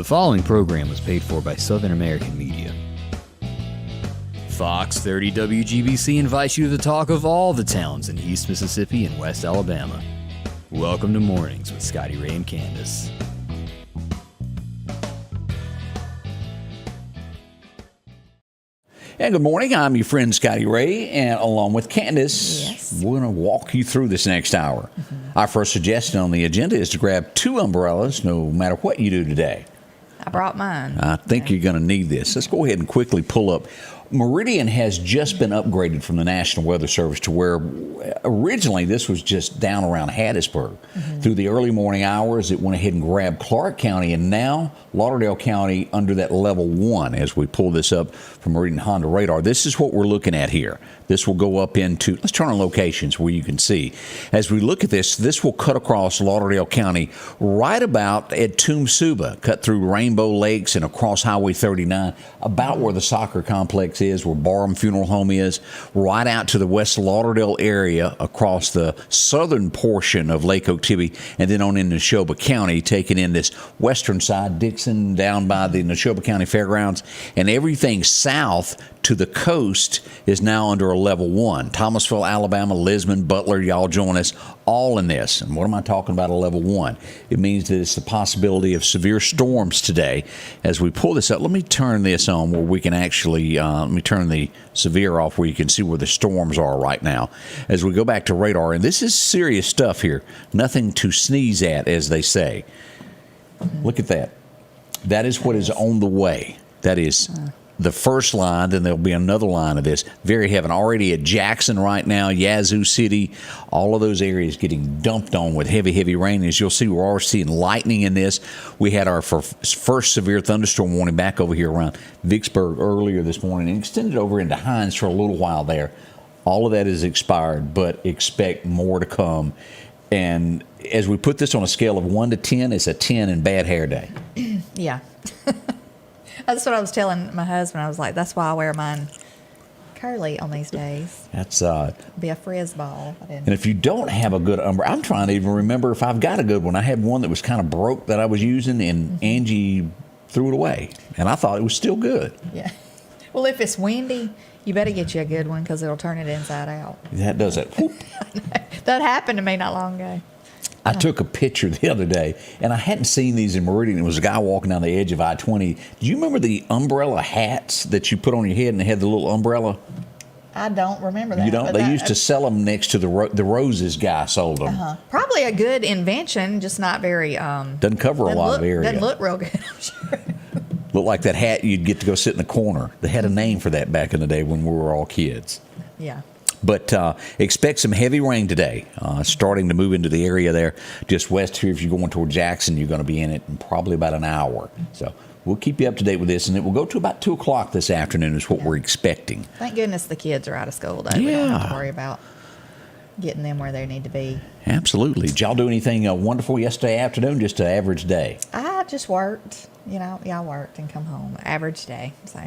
The following program was paid for by Southern American Media. Fox 30 WGBC invites you to the talk of all the towns in East Mississippi and West Alabama. Welcome to Mornings with Scotty, Ray, and Candace. And good morning. I'm your friend Scotty Ray, and along with Candace, we're going to walk you through this next hour. Our first suggestion on the agenda is to grab 2 umbrellas no matter what you do today. I brought mine. I think you're going to need this. Let's go ahead and quickly pull up. Meridian has just been upgraded from the National Weather Service to where originally this was just down around Hattiesburg. Through the early morning hours, it went ahead and grabbed Clarke County, and now Lauderdale County under that level 1 as we pull this up from Meridian Honda radar. This is what we're looking at here. This will go up into, let's turn on locations where you can see. As we look at this, this will cut across Lauderdale County right about at Toomsuba, cut through Rainbow Lakes and across Highway 39, about where the soccer complex is, where Barham Funeral Home is, right out to the West Lauderdale area across the southern portion of Lake Okeechobee, and then on into Neshoba County, taking in this western side, Dixon, down by the Neshoba County Fairgrounds, and everything south to the coast is now under a level 1. Thomasville, Alabama, Lisbon, Butler, y'all join us all in this. And what am I talking about a level 1? It means that it's the possibility of severe storms today. As we pull this up, let me turn this on where we can actually, let me turn the severe off where you can see where the storms are right now. As we go back to radar, and this is serious stuff here. Nothing to sneeze at, as they say. Look at that. That is what is on the way. That is the first line, then there'll be another line of this. Very heavy. Already at Jackson right now, Yazoo City, all of those areas getting dumped on with heavy, heavy rain. As you'll see, we're already seeing lightning in this. We had our first severe thunderstorm warning back over here around Vicksburg earlier this morning and extended over into Hines for a little while there. All of that is expired, but expect more to come. And as we put this on a scale of 1 to 10, it's a 10 in bad hair day. Yeah. That's what I was telling my husband. I was like, that's why I wear mine curly on these days. That's be a frizz ball. And if you don't have a good umbrella, I'm trying to even remember if I've got a good one. I had one that was kind of broke that I was using, and Angie threw it away, and I thought it was still good. Yeah. Well, if it's windy, you better get you a good one because it'll turn it inside out. That does it. That happened to me not long ago. I took a picture the other day, and I hadn't seen these in Meridian. It was a guy walking down the edge of I-20. Do you remember the umbrella hats that you put on your head and they had the little umbrella? I don't remember that. You don't? They used to sell them next to the Roses guy sold them. Probably a good invention, just not very... doesn't cover a lot of area. Doesn't look real good, I'm sure. Looked like that hat you'd get to go sit in the corner. They had a name for that back in the day when we were all kids. Yeah. But expect some heavy rain today, starting to move into the area there just west here. If you're going toward Jackson, you're going to be in it in probably about an hour. So we'll keep you up to date with this, and it will go to about 2 o'clock this afternoon is what we're expecting. Thank goodness the kids are out of school, though. Yeah. We don't have to worry about getting them where they need to be. Absolutely. Did y'all do anything wonderful yesterday afternoon, just an average day? I just worked. I worked and come home. Average day. So.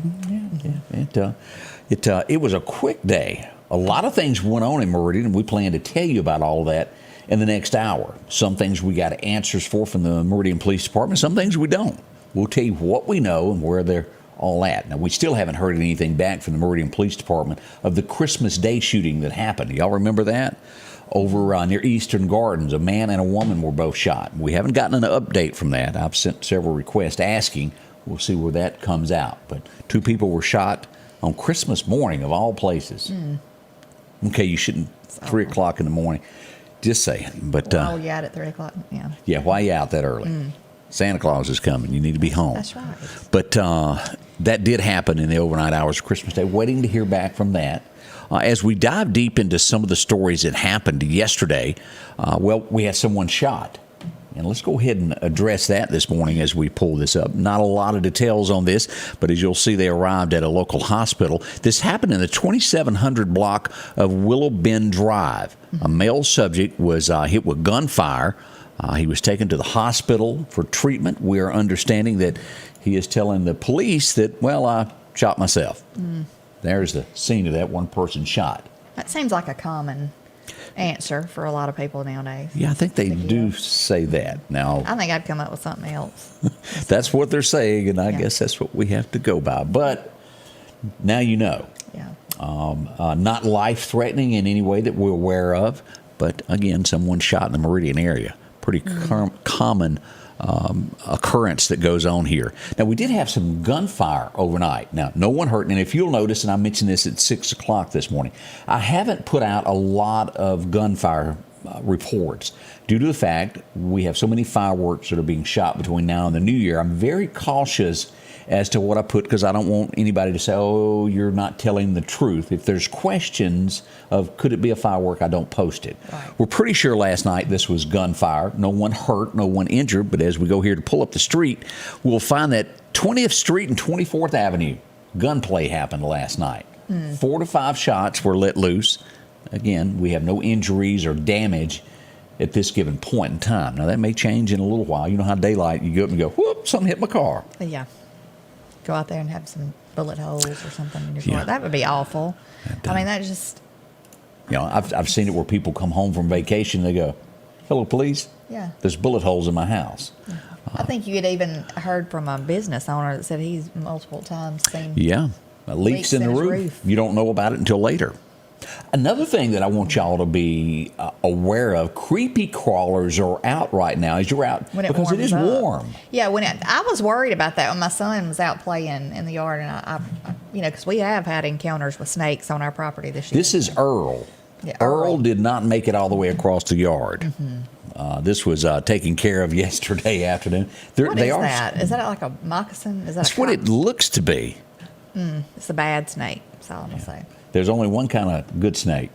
It was a quick day. A lot of things went on in Meridian, and we plan to tell you about all of that in the next hour. Some things we got answers for from the Meridian Police Department. Some things we don't. We'll tell you what we know and where they're all at. Now, we still haven't heard anything back from the Meridian Police Department of the Christmas Day shooting that happened. Y'all remember that? Over near Eastern Gardens, a man and a woman were both shot. We haven't gotten an update from that. I've sent several requests asking. We'll see where that comes out. But 2 people were shot on Christmas morning, of all places. Okay, you shouldn't, 3 o'clock in the morning. Just saying. But, oh, you out at 3 o'clock? Yeah. Yeah, why you out that early? Santa Claus is coming. You need to be home. That's right. But that did happen in the overnight hours of Christmas Day. Waiting to hear back from that. As we dive deep into some of the stories that happened yesterday, we had someone shot. And let's go ahead and address that this morning as we pull this up. Not a lot of details on this, but as you'll see, they arrived at a local hospital. This happened in the 2700 block of Willow Bend Drive. A male subject was hit with gunfire. He was taken to the hospital for treatment. We are understanding that he is telling the police that, well, I shot myself. There's the scene of that one person shot. That seems like a common answer for a lot of people nowadays. Yeah, I think they do say that. Now, I think I'd come up with something else. that's what they're saying, and I Yeah. guess that's what we have to go by. But now you know. Yeah. Not life-threatening in any way that we're aware of, but again, someone shot in the Meridian area. Pretty common occurrence that goes on here. Now, we did have some gunfire overnight. Now, no one hurt, and if you'll notice, and I mentioned this at 6 o'clock this morning, I haven't put out a lot of gunfire reports due to the fact we have so many fireworks that are being shot between now and the new year. I'm very cautious as to what I put because I don't want anybody to say, oh, you're not telling the truth. If there's questions of could it be a firework, I don't post it. Right. We're pretty sure last night this was gunfire. No one hurt, no one injured, but as we go here to pull up the street, we'll find that 20th Street and 24th Avenue gunplay happened last night. 4 to 5 shots were let loose. Again, we have no injuries or damage at this given point in time. Now, that may change in a little while. You know how daylight, you go up and go, whoop, something hit my car. Yeah. Go out there and have some bullet holes or something in your Yeah. car. That would be awful. I mean, that just, You know, I've seen it where people come home from vacation, they go, hello, police. yeah. There's bullet holes in my house. I think you had even heard from a business owner that said he's multiple times seen. Yeah, leaks in the his roof. You don't know about it until later. Another thing that I want y'all to be aware of, creepy crawlers are out right now as you're out When it because it warms is up. warm. Yeah, I was worried about that when my son was out playing in the yard, and I because we have had encounters with snakes on our property this year. This is Earl. Yeah, Earl did not make it all the way across the yard. This was taken care of yesterday afternoon. What is that? Is that like a moccasin? Is that That's what it looks to be. It's a bad snake. That's all I'm gonna say. There's only one kind of good snake.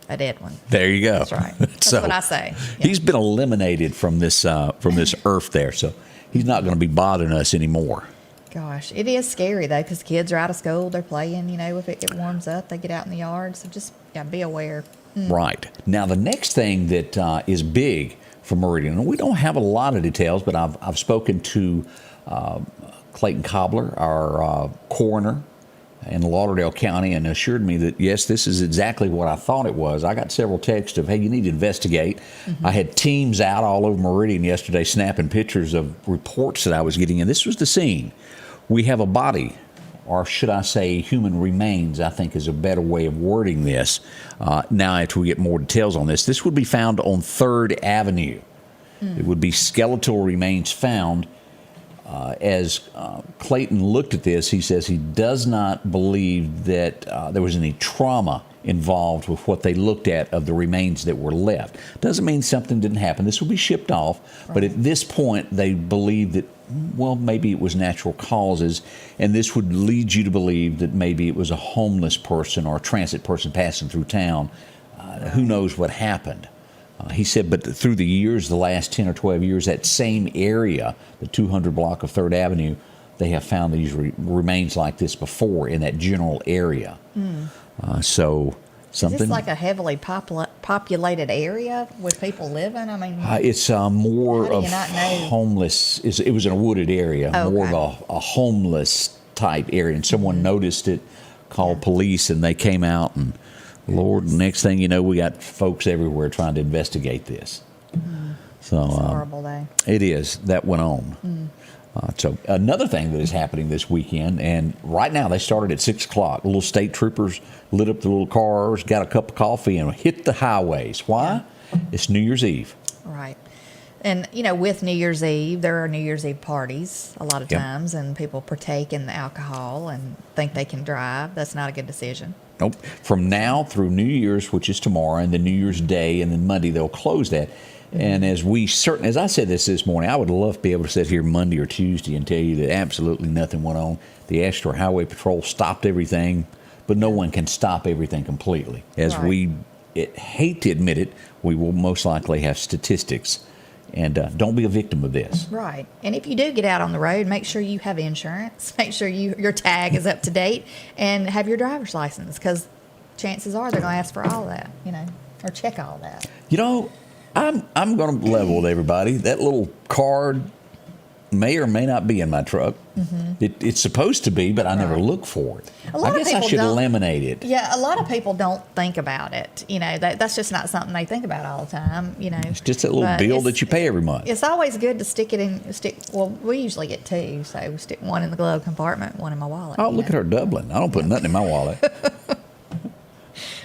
A dead one. There you go. That's right. That's what I say. Yeah. He's been eliminated from this earth there, so he's not going to be bothering us anymore. Gosh, it is scary though, because kids are out of school, they're playing. If it warms up, they get out in the yard. So just be aware. Right. Now, the next thing that is big for Meridian, and we don't have a lot of details, but I've spoken to Clayton Cobbler, our coroner in Lauderdale County, and assured me that, yes, this is exactly what I thought it was. I got several texts of, hey, you need to investigate. I had teams out all over Meridian yesterday snapping pictures of reports that I was getting, and this was the scene. We have a body, or should I say human remains, I think is a better way of wording this. Now, after we get more details on this would be found on 3rd Avenue. It would be skeletal remains found. As Clayton looked at this, he says he does not believe that there was any trauma involved with what they looked at of the remains that were left. Doesn't mean something didn't happen. This will be shipped off, but at this point they believe that, well, maybe it was natural causes, and this would lead you to believe that maybe it was a homeless person or a transit person passing through town. Who knows what happened? He said, but through the years, the last 10 or 12 years, that same area, the 200 block of 3rd Avenue, they have found these remains like this before in that general area. So something. Is this like a heavily populated area with people living? I mean, it's more how do of you not know? homeless. It was in a wooded area, Oh, more okay. of a homeless type area. And someone noticed it, called police, and they came out and, Lord, next thing you know, we got folks everywhere trying to investigate this. So it's a horrible day. it is. That went on. So another thing that is happening this weekend, and right now they started at 6 o'clock. Little state troopers lit up the little cars, got a cup of coffee, and hit the highways. Why? It's New Year's Eve. Right. And, with New Year's Eve, there are New Year's Eve parties a lot of Yep. times, and people partake in the alcohol and think they can drive. That's not a good decision. Nope. From now through New Year's, which is tomorrow, and then New Year's Day, and then Monday, they'll close that. And as I said this morning, I would love to be able to sit here Monday or Tuesday and tell you that absolutely nothing went on. The Ashtor Highway Patrol stopped everything, but no one can stop everything completely. As Right. we hate to admit it, we will most likely have statistics. And don't be a victim of this. Right. And if you do get out on the road, make sure you have insurance. Make sure your tag is up to date and have your driver's license, because chances are they're going to ask for all that, or check all that. I'm going to level with everybody. That little card may or may not be in my truck. It's supposed to be, but I never look for it. A lot I of guess I people should don't- eliminate it. Yeah, a lot of people don't think about it. That's just not something they think about all the time. It's just a little But bill it's- that you pay every month. It's always good to stick it in. Well, we usually get two, so we stick one in the glove compartment, one in my wallet. Oh, look at her doubling. I don't put nothing in my wallet.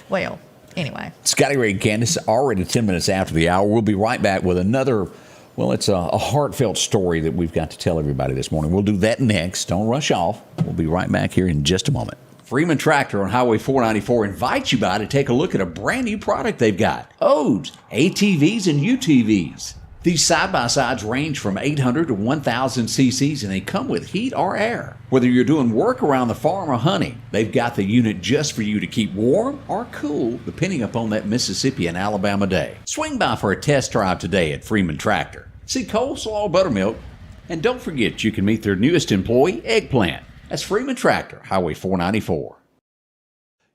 Well, anyway. Scotty, Ray, and Candace, already 10 minutes after the hour. We'll be right back with another, well, it's a heartfelt story that we've got to tell everybody this morning. We'll do that next. Don't rush off. We'll be right back here in just a moment. Freeman Tractor on Highway 494 invites you by to take a look at a brand new product they've got. Odes, ATVs, and UTVs. These side-by-sides range from 800 to 1,000 cc's, and they come with heat or air. Whether you're doing work around the farm or hunting, they've got the unit just for you to keep warm or cool, depending upon that Mississippi and Alabama day. Swing by for a test drive today at Freeman Tractor. See coleslaw, buttermilk, and don't forget you can meet their newest employee, Eggplant. That's Freeman Tractor, Highway 494.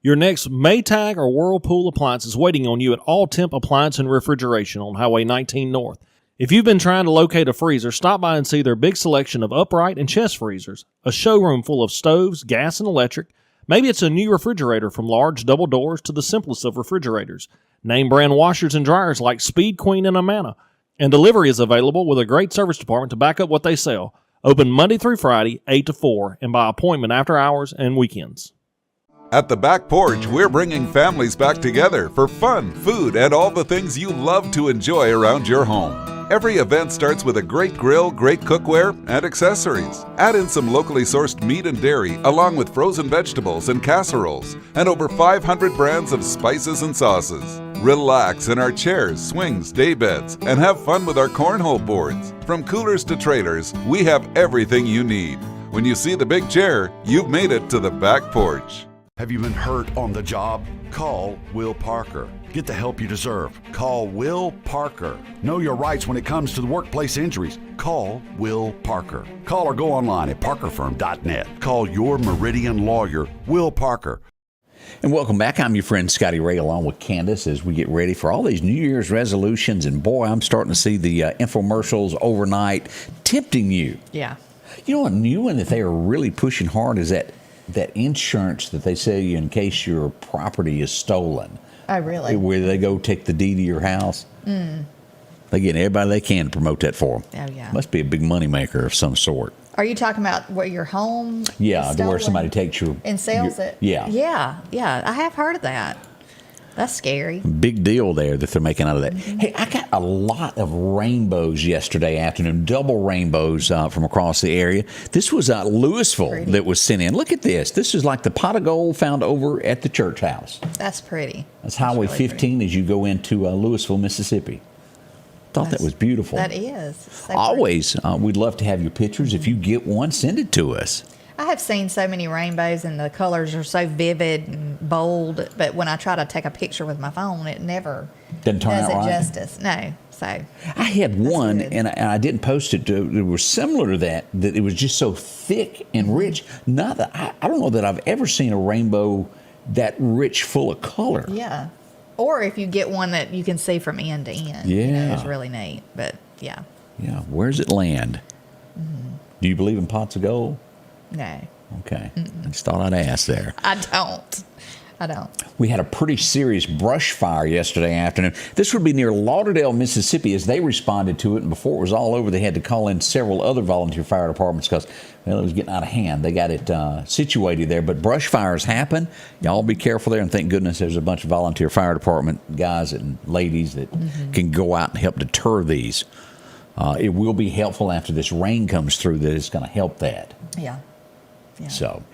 Your next Maytag or Whirlpool appliance is waiting on you at All Temp Appliance and Refrigeration on Highway 19 North. If you've been trying to locate a freezer, stop by and see their big selection of upright and chest freezers, a showroom full of stoves, gas, and electric. Maybe it's a new refrigerator from large double doors to the simplest of refrigerators. Name brand washers and dryers like Speed Queen and Amana. And delivery is available with a great service department to back up what they sell. Open Monday through Friday, 8 to 4, and by appointment after hours and weekends. At the Back Porch, we're bringing families back together for fun, food, and all the things you love to enjoy around your home. Every event starts with a great grill, great cookware, and accessories. Add in some locally sourced meat and dairy, along with frozen vegetables and casseroles, and over 500 brands of spices and sauces. Relax in our chairs, swings, day beds, and have fun with our cornhole boards. From coolers to trailers, we have everything you need. When you see the big chair, you've made it to the Back Porch. Have you been hurt on the job? Call Will Parker. Get the help you deserve. Call Will Parker. Know your rights when it comes to the workplace injuries. Call Will Parker. Call or go online at parkerfirm.net. Call your Meridian lawyer, Will Parker. And welcome back. I'm your friend Scotty Ray, along with Candace, as we get ready for all these New Year's resolutions. And boy, I'm starting to see the infomercials overnight tempting you. Yeah. You know, a new one that they are really pushing hard is that insurance that they sell you in case your property is stolen. Oh, really? Where they go take the deed of your house. They get everybody they can to promote that for them. Oh, yeah. Must be a big moneymaker of some sort. Are you talking about where your home Yeah, is to where stolen somebody takes your... and sells it? Yeah. Yeah. I have heard of that. That's scary. Big deal there that they're making out of that. Hey, I got a lot of rainbows yesterday afternoon, double rainbows from across the area. This was Louisville Pretty. that was sent in. Look at this. This is like the pot of gold found over at the church house. That's pretty. That's Highway really 15 as you go into Louisville, Mississippi. Thought that was beautiful. That is. So pretty. Always, we'd love to have your pictures. If you get one, send it to us. I have seen so many rainbows and the colors are so vivid and bold, but when I try to take a picture with my phone, it never Doesn't turn does out it right? justice. No. So I had one, good. and I didn't post it. It was similar to that it was just so thick and rich. Not that I don't know that I've ever seen a rainbow that rich, full of color. yeah. Or if you get one that you can see from end to end. Yeah. It's really neat. But yeah. Yeah, where's it land? Do you believe in pots of gold? No. Okay, I just thought I'd ask there. I don't. We had a pretty serious brush fire yesterday afternoon. This would be near Lauderdale, Mississippi, as they responded to it. And before it was all over, they had to call in several other volunteer fire departments because, well, it was getting out of hand. They got it situated there. But brush fires happen. Y'all be careful there. And thank goodness there's a bunch of volunteer fire department guys and ladies that can go out and help deter these. It will be helpful after this rain comes through that it's going to help that. Yeah. So,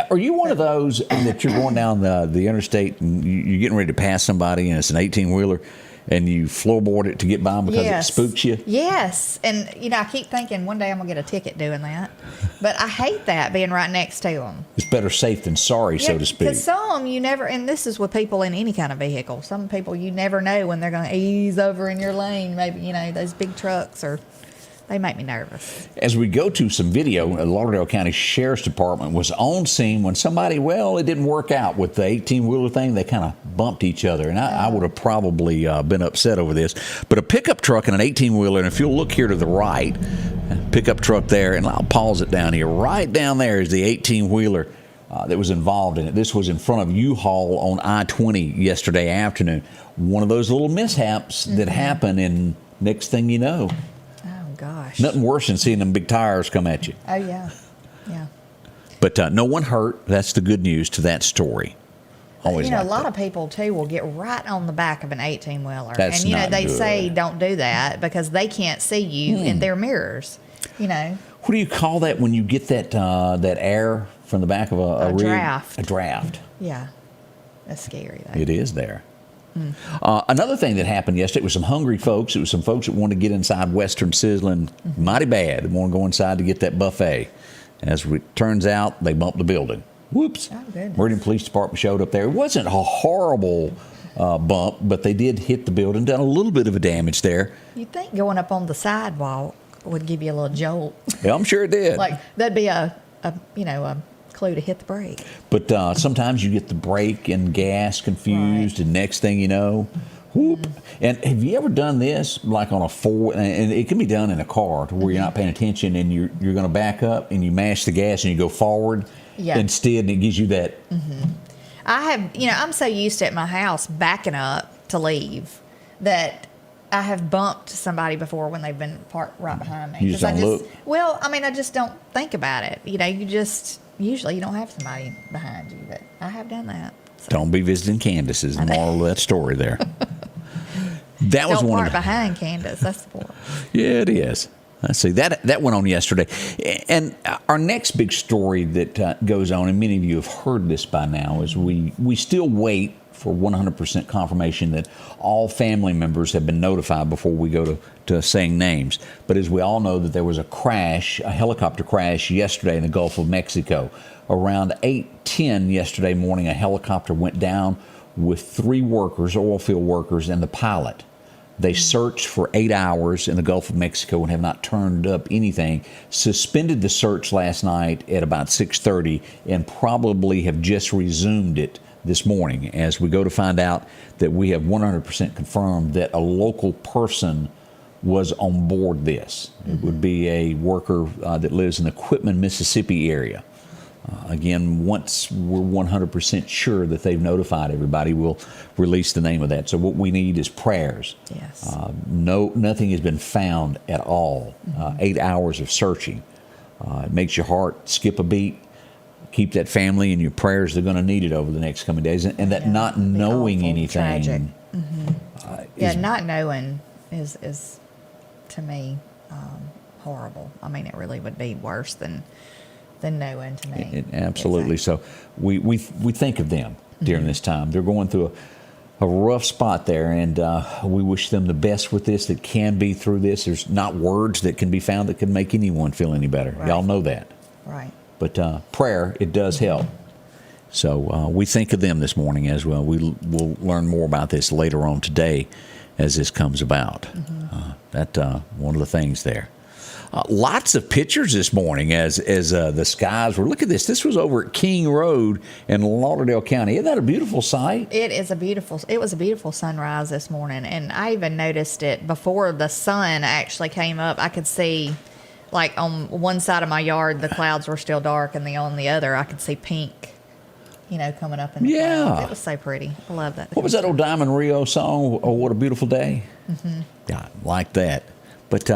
are you one of those that you're going down the interstate and you're getting ready to pass somebody and it's an 18-wheeler and you floorboard it to get by them because it spooks you? Yes. And, I keep thinking one day I'm going to get a ticket doing that. But I hate that, being right next to them. It's better safe than sorry, so to speak. Because some you never, and this is with people in any kind of vehicle, some people you never know when they're going to ease over in your lane. Maybe, those big trucks they make me nervous. As we go to some video, the Lauderdale County Sheriff's Department was on scene when somebody, it didn't work out with the 18-wheeler thing. They kind of bumped each other, and I would have probably been upset over this. But a pickup truck and an 18-wheeler, and if you'll look here to the right, pickup truck there, and I'll pause it down here. Right down there is the 18-wheeler that was involved in it. This was in front of U-Haul on I-20 yesterday afternoon. One of those little mishaps that happen, and next thing you know, Oh, gosh. nothing worse than seeing them big tires come at you. Oh, yeah. Yeah. But no one hurt. That's the good news to that story. Always A like lot that. of people, too, will get right on the back of an 18-wheeler. That's and, not they good. say don't do that because they can't see you in their mirrors, What do you call that when you get that air from the back of a rig? draft. A draft. Yeah. That's scary, though. It is there. Another thing that happened yesterday was some hungry folks. It was some folks that wanted to get inside Western Sizzlin mighty bad. They want to go inside to get that buffet. As it turns out, they bumped the building. Whoops. Oh, goodness. Meridian Police Department showed up there. It wasn't a horrible bump, but they did hit the building, done a little bit of a damage there. You'd think going up on the sidewalk would give you a little jolt. Yeah, I'm sure it did. Like, that'd be a clue to hit the brake. But sometimes you get the brake and gas confused, and next thing you know, whoop. And have you ever done this, like on a and it can be done in a car to where you're not paying attention and you're going to back up and you mash the gas and you go forward instead, and it gives you that. I have, I'm so used to at my house backing up to leave that I have bumped somebody before when they've been parked right behind me. You just 'Cause don't look? Well, I just don't think about it. Usually you don't have somebody behind you, but I have done that. So. Don't be visiting Candace is the moral of that story there. That was Don't one park of the, behind Candace. That's the point. Yeah, it is. Let's see. That went on yesterday. And our next big story that goes on, and many of you have heard this by now, is we still wait for 100% confirmation that all family members have been notified before we go to saying names. But as we all know, that there was a helicopter crash yesterday in the Gulf of Mexico. Around 8:10 yesterday morning, a helicopter went down with 3 workers, oil field workers, and the pilot. They searched for 8 hours in the Gulf of Mexico and have not turned up anything. Suspended the search last night at about 6:30 and probably have just resumed it this morning as we go to find out that we have 100% confirmed that a local person was on board this. It would be a worker that lives in the Quitman, Mississippi area. Again, once we're 100% sure that they've notified everybody, we'll release the name of that. So what we need is prayers. Yes. Nothing has been found at all. 8 hours of searching. It makes your heart skip a beat. Keep that family in your prayers. They're going to need it over the next coming days. And that not knowing awful, anything. tragic. Is- Not knowing is to me, horrible. It really would be worse than knowing to me. Absolutely. So we think of them during this time. They're going through a rough spot there, and we wish them the best with this that can be through this. There's not words that can be found that can make anyone feel any better. Right. Y'all know that. Right. But prayer, it does help. So we think of them this morning as well. We'll learn more about this later on today as this comes about. That one of the things there. Lots of pictures this morning as the skies were. Look at this. This was over at King Road in Lauderdale County. Isn't that a beautiful sight? It was a beautiful sunrise this morning, and I even noticed it before the sun actually came up. I could see, like, on one side of my yard, the clouds were still dark, and on the other, I could see pink, coming up in the clouds. It was so pretty. I love that. What was that old Diamond Rio song? Oh, what a beautiful day. Yeah, like that. But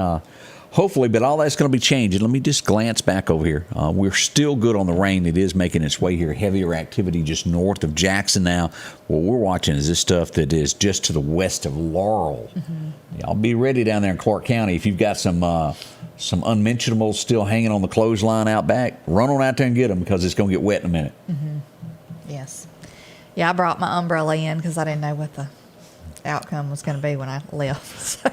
hopefully, but all that's going to be changing. Let me just glance back over here. We're still good on the rain. It is making its way here. Heavier activity just north of Jackson now. What we're watching is this stuff that is just to the west of Laurel. Y'all be ready down there in Clarke County. If you've got some unmentionables still hanging on the clothesline out back, run on out there and get them because it's going to get wet in a minute. Yes. Yeah, I brought my umbrella in because I didn't know what the outcome was going to be when I left. So.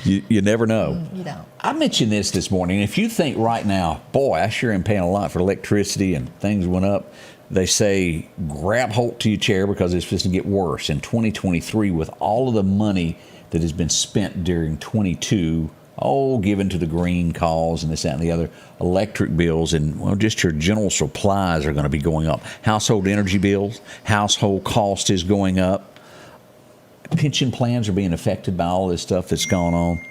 You never know. You don't. I mentioned this morning. If you think right now, boy, I sure am paying a lot for electricity and things went up, they say grab hold to your chair because it's supposed to get worse. In 2023, with all of the money that has been spent during 22, given to the green cause and this, that, and the other, electric bills and, just your general supplies are going to be going up. Household energy bills, household cost is going up. Pension plans are being affected by all this stuff that's gone on.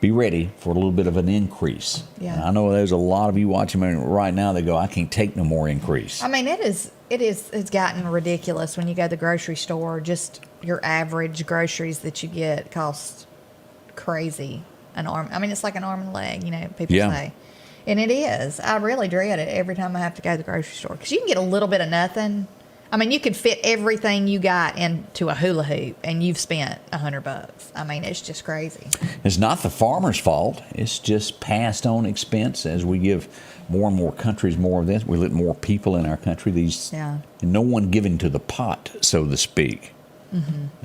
be ready for a little bit of an increase. Yeah. And I know there's a lot of you watching me right now that go, I can't take no more increase. I mean, it's gotten ridiculous when you go to the grocery store. Just your average groceries that you get cost crazy. It's like an arm and a leg, people say. And it is. I really dread it every time I have to go to the grocery store. Because you can get a little bit of nothing. I mean, you could fit everything you got into a hula hoop, and you've spent $100. I mean, it's just crazy. It's not the farmer's fault. It's just passed on expense as we give more and more countries more of this. We let more people in our country. And no one giving to the pot, so to speak,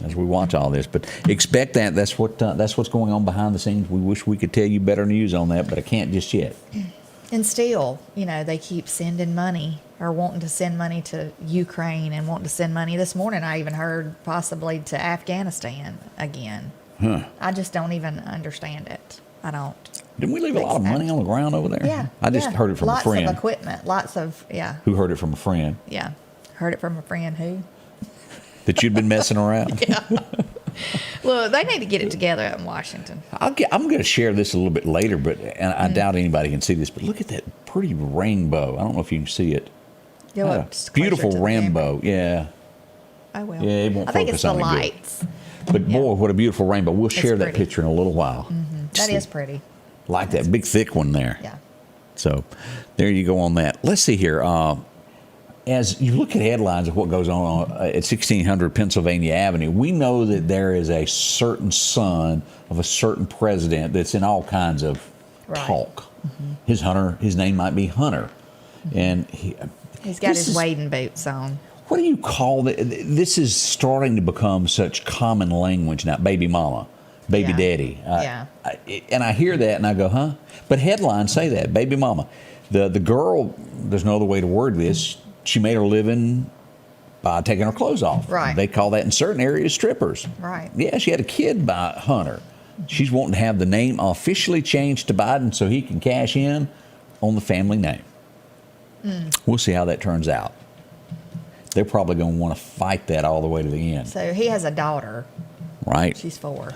as we watch all this. But expect that. That's what's going on behind the scenes. We wish we could tell you better news on that, but I can't just yet. And still, they keep sending money or wanting to send money to Ukraine and wanting to send money. This morning, I even heard possibly to Afghanistan again. I just don't even understand it. I don't. Didn't we leave a lot of money on the ground over there? Yeah. I just heard it from a friend. Lots of equipment. Who heard it from a friend? Yeah. Heard it from a friend who? That you'd been messing around? Yeah. Look, they need to get it together out in Washington. I'm going to share this a little bit later, and I doubt anybody can see this, but look at that pretty rainbow. I don't know if you can see it. Beautiful rainbow. Yeah. I will. Yeah, it won't I think focus it's the on it good. lights. But boy, what a beautiful rainbow. We'll share that pretty. picture in a little while. That is pretty. Like that big, thick one there. Yeah. So there you go on that. Let's see here. As you look at headlines of what goes on at 1600 Pennsylvania Avenue, we know that there is a certain son of a certain president that's in all kinds of talk. His name might be Hunter. And he's got his wading boots on. What do you call it? This is starting to become such common language now. Baby mama, baby daddy. And I hear that and I go, huh? But headlines say that, baby mama. The girl, there's no other way to word this, she made her living by taking her clothes off. Right. They call that in certain areas strippers. Right. Yeah, she had a kid by Hunter. She's wanting to have the name officially changed to Biden so he can cash in on the family name. We'll see how that turns out. They're probably going to want to fight that all the way to the end. So he has a daughter. Right. She's 4.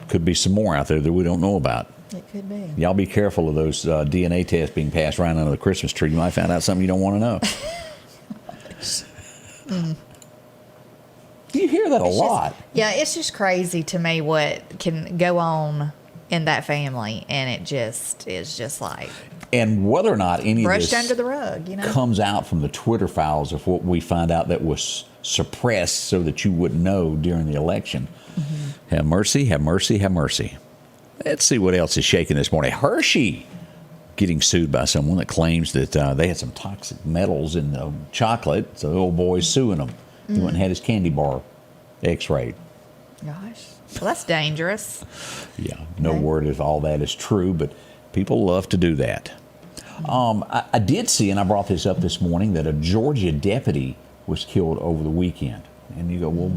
Could be some more out there that we don't know about. It could be. Y'all be careful of those DNA tests being passed around under the Christmas tree. You might find out something you don't want to know. You hear that a lot. It's just crazy to me what can go on in that family, and it just is just like and whether or not any of brushed this under the rug, comes out from the Twitter files of what we find out that was suppressed so that you wouldn't know during the election. Have mercy, have mercy, have mercy. Let's see what else is shaking this morning. Hershey getting sued by someone that claims that they had some toxic metals in the chocolate. So the old boy's suing them. He went and had his candy bar x-rayed. Gosh. Well, that's dangerous. Yeah, no word if all that is true, but people love to do that. I did see, and I brought this up this morning, that a Georgia deputy was killed over the weekend. And you go, well,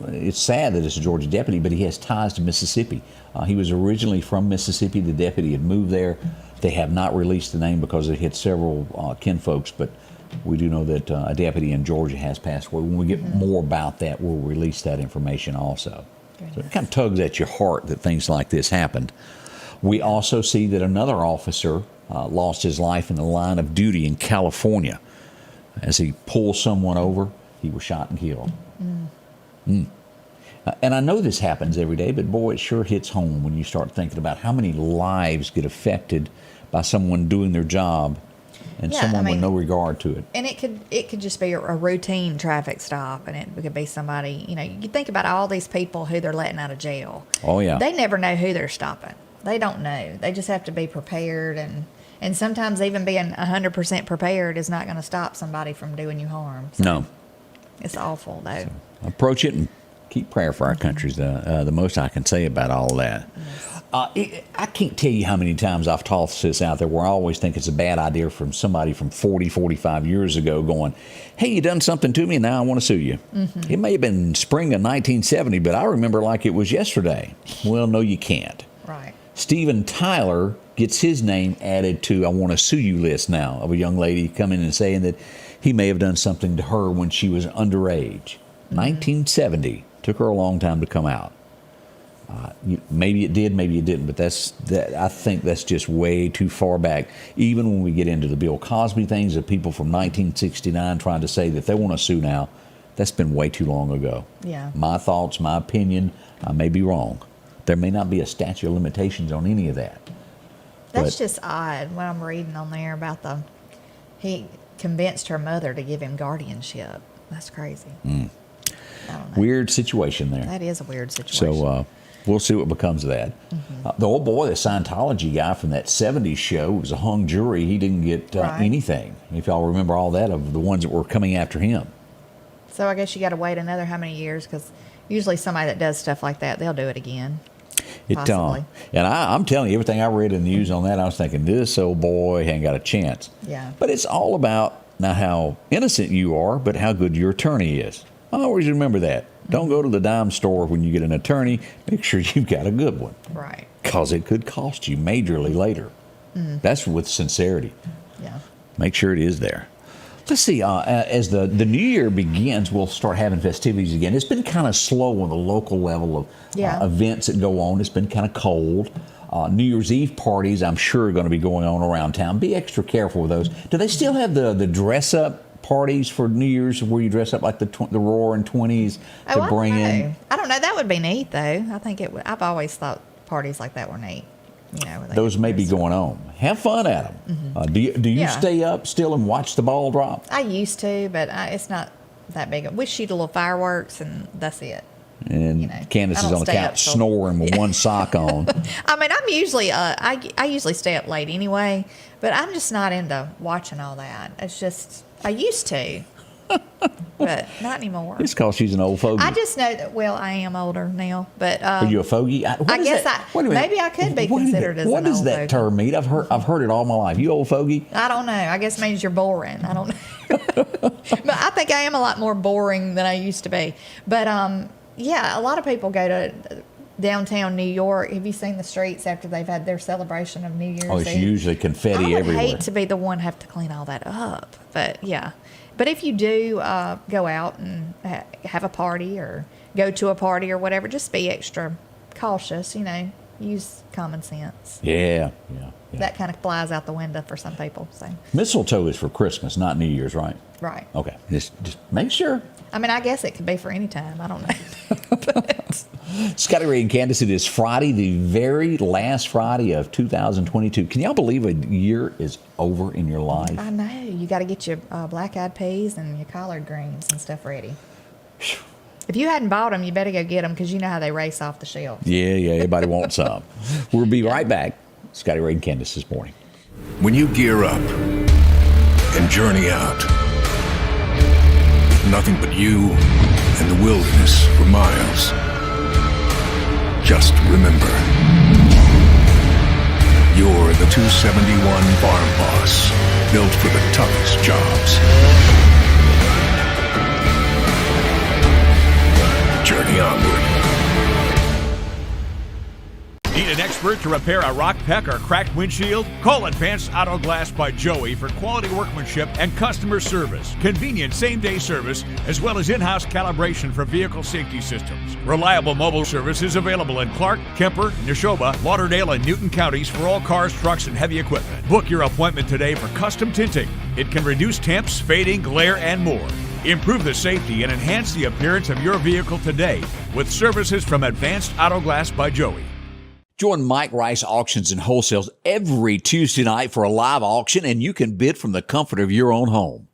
it's sad that it's a Georgia deputy, but he has ties to Mississippi. He was originally from Mississippi. The deputy had moved there. They have not released the name because it hit several kinfolks, but we do know that a deputy in Georgia has passed away. When we get more about that, we'll release that information also. So it kind of tugs at your heart that things like this happened. We also see that another officer lost his life in the line of duty in California. As he pulled someone over, he was shot and killed. And I know this happens every day, but boy, it sure hits home when you start thinking about how many lives get affected by someone doing their job and someone with no regard to it. And it could just be a routine traffic stop, and it could be somebody, you think about all these people who they're letting out of jail. Oh, yeah. They never know who they're stopping. They don't know. They just have to be prepared, and sometimes even being 100% prepared is not going to stop somebody from doing you harm. So No. It's awful, though. So approach it and keep prayer for our countries. The most I can say about all that. I can't tell you how many times I've tossed this out there where I always think it's a bad idea from somebody from 40, 45 years ago going, hey, you done something to me, and now I want to sue you. It may have been spring of 1970, but I remember like it was yesterday. Well, no, you can't. Right. Steven Tyler gets his name added to I want to sue you list now of a young lady coming in and saying that he may have done something to her when she was underage. 1970. Took her a long time to come out. Maybe it did, maybe it didn't, but I think that's just way too far back. Even when we get into the Bill Cosby things of people from 1969 trying to say that they want to sue now, that's been way too long ago. Yeah. My thoughts, my opinion, I may be wrong. There may not be a statute of limitations on any of that. That's just odd what I'm reading on there about he convinced her mother to give him guardianship. That's crazy. I don't know. Weird situation there. That is a weird situation. So we'll see what becomes of that. The old boy, the Scientology guy from that 70s show, was a hung jury. He didn't get anything, if y'all remember all that, of the ones that were coming after him. So I guess you got to wait another how many years, because usually somebody that does stuff like that, they'll do it again. Possibly. And I'm telling you, everything I read in the news on that, I was thinking, this old boy ain't got a chance. Yeah. But it's all about not how innocent you are, but how good your attorney is. I always remember that. Don't go to the dime store when you get an attorney. Make sure you've got a good one. Right. Because it could cost you majorly later. That's with sincerity. Yeah. Make sure it is there. Let's see, as the new year begins, we'll start having festivities again. It's been kind of slow on the local level of events that go on. It's been kind of cold. New Year's Eve parties, I'm sure, are going to be going on around town. Be extra careful with those. Do they still have the dress-up parties for New Year's where you dress up like the Roaring 20s to bring in? I don't know. That would be neat, though. I think it would. I've always thought parties like that were neat. You know, those may be going on. Have fun at them. Do you stay up still and watch the ball drop? I used to, but it's not that big. We shoot a little fireworks, and that's it. And Candace is on the couch snoring with one sock on. I mean, I'm usually I usually stay up late anyway, but I'm just not into watching all that. It's just I used to, but not anymore. It's because she's an old fogey. I just know that. Well, I am older now, but are you a fogey? I guess maybe I could be considered as an old fogey. What does that term mean? I've heard it all my life. You old fogey? I don't know. I guess it means you're boring. I don't know. But I think I am a lot more boring than I used to be. But yeah, a lot of people go to downtown New York. Have you seen the streets after they've had their celebration of New Year's Eve? Oh, it's usually confetti everywhere. I would hate to be the one have to clean all that up. But yeah. But if you do go out and have a party or go to a party or whatever, just be extra cautious, use common sense. Yeah. That kind of flies out the window for some people. So mistletoe is for Christmas, not New Year's, right? Right. Okay. Just make sure. I mean, I guess it could be for any time. I don't know. Scotty Ray and Candace, it is Friday, the very last Friday of 2022. Can y'all believe a year is over in your life? I know. You got to get your black-eyed peas and your collard greens and stuff ready. If you hadn't bought them, you better go get them because you know how they race off the shelf. Yeah, everybody wants some. We'll be right back. Scotty Ray and Candace this morning. When you gear up and journey out, nothing but you and the wilderness for miles. Just remember, you're the 271 Farm Boss, built for the toughest jobs. Journey onward. Need an expert to repair a rock peck or cracked windshield? Call Advanced Auto Glass by Joey for quality workmanship and customer service, convenient same-day service, as well as in-house calibration for vehicle safety systems. Reliable mobile service is available in Clarke, Kemper, Neshoba, Lauderdale, and Newton counties for all cars, trucks, and heavy equipment. Book your appointment today for custom tinting. It can reduce temps, fading, glare, and more. Improve the safety and enhance the appearance of your vehicle today with services from Advanced Auto Glass by Joey. Join Mike Rice Auctions and Wholesales every Tuesday night for a live auction, and you can bid from the comfort of your own home.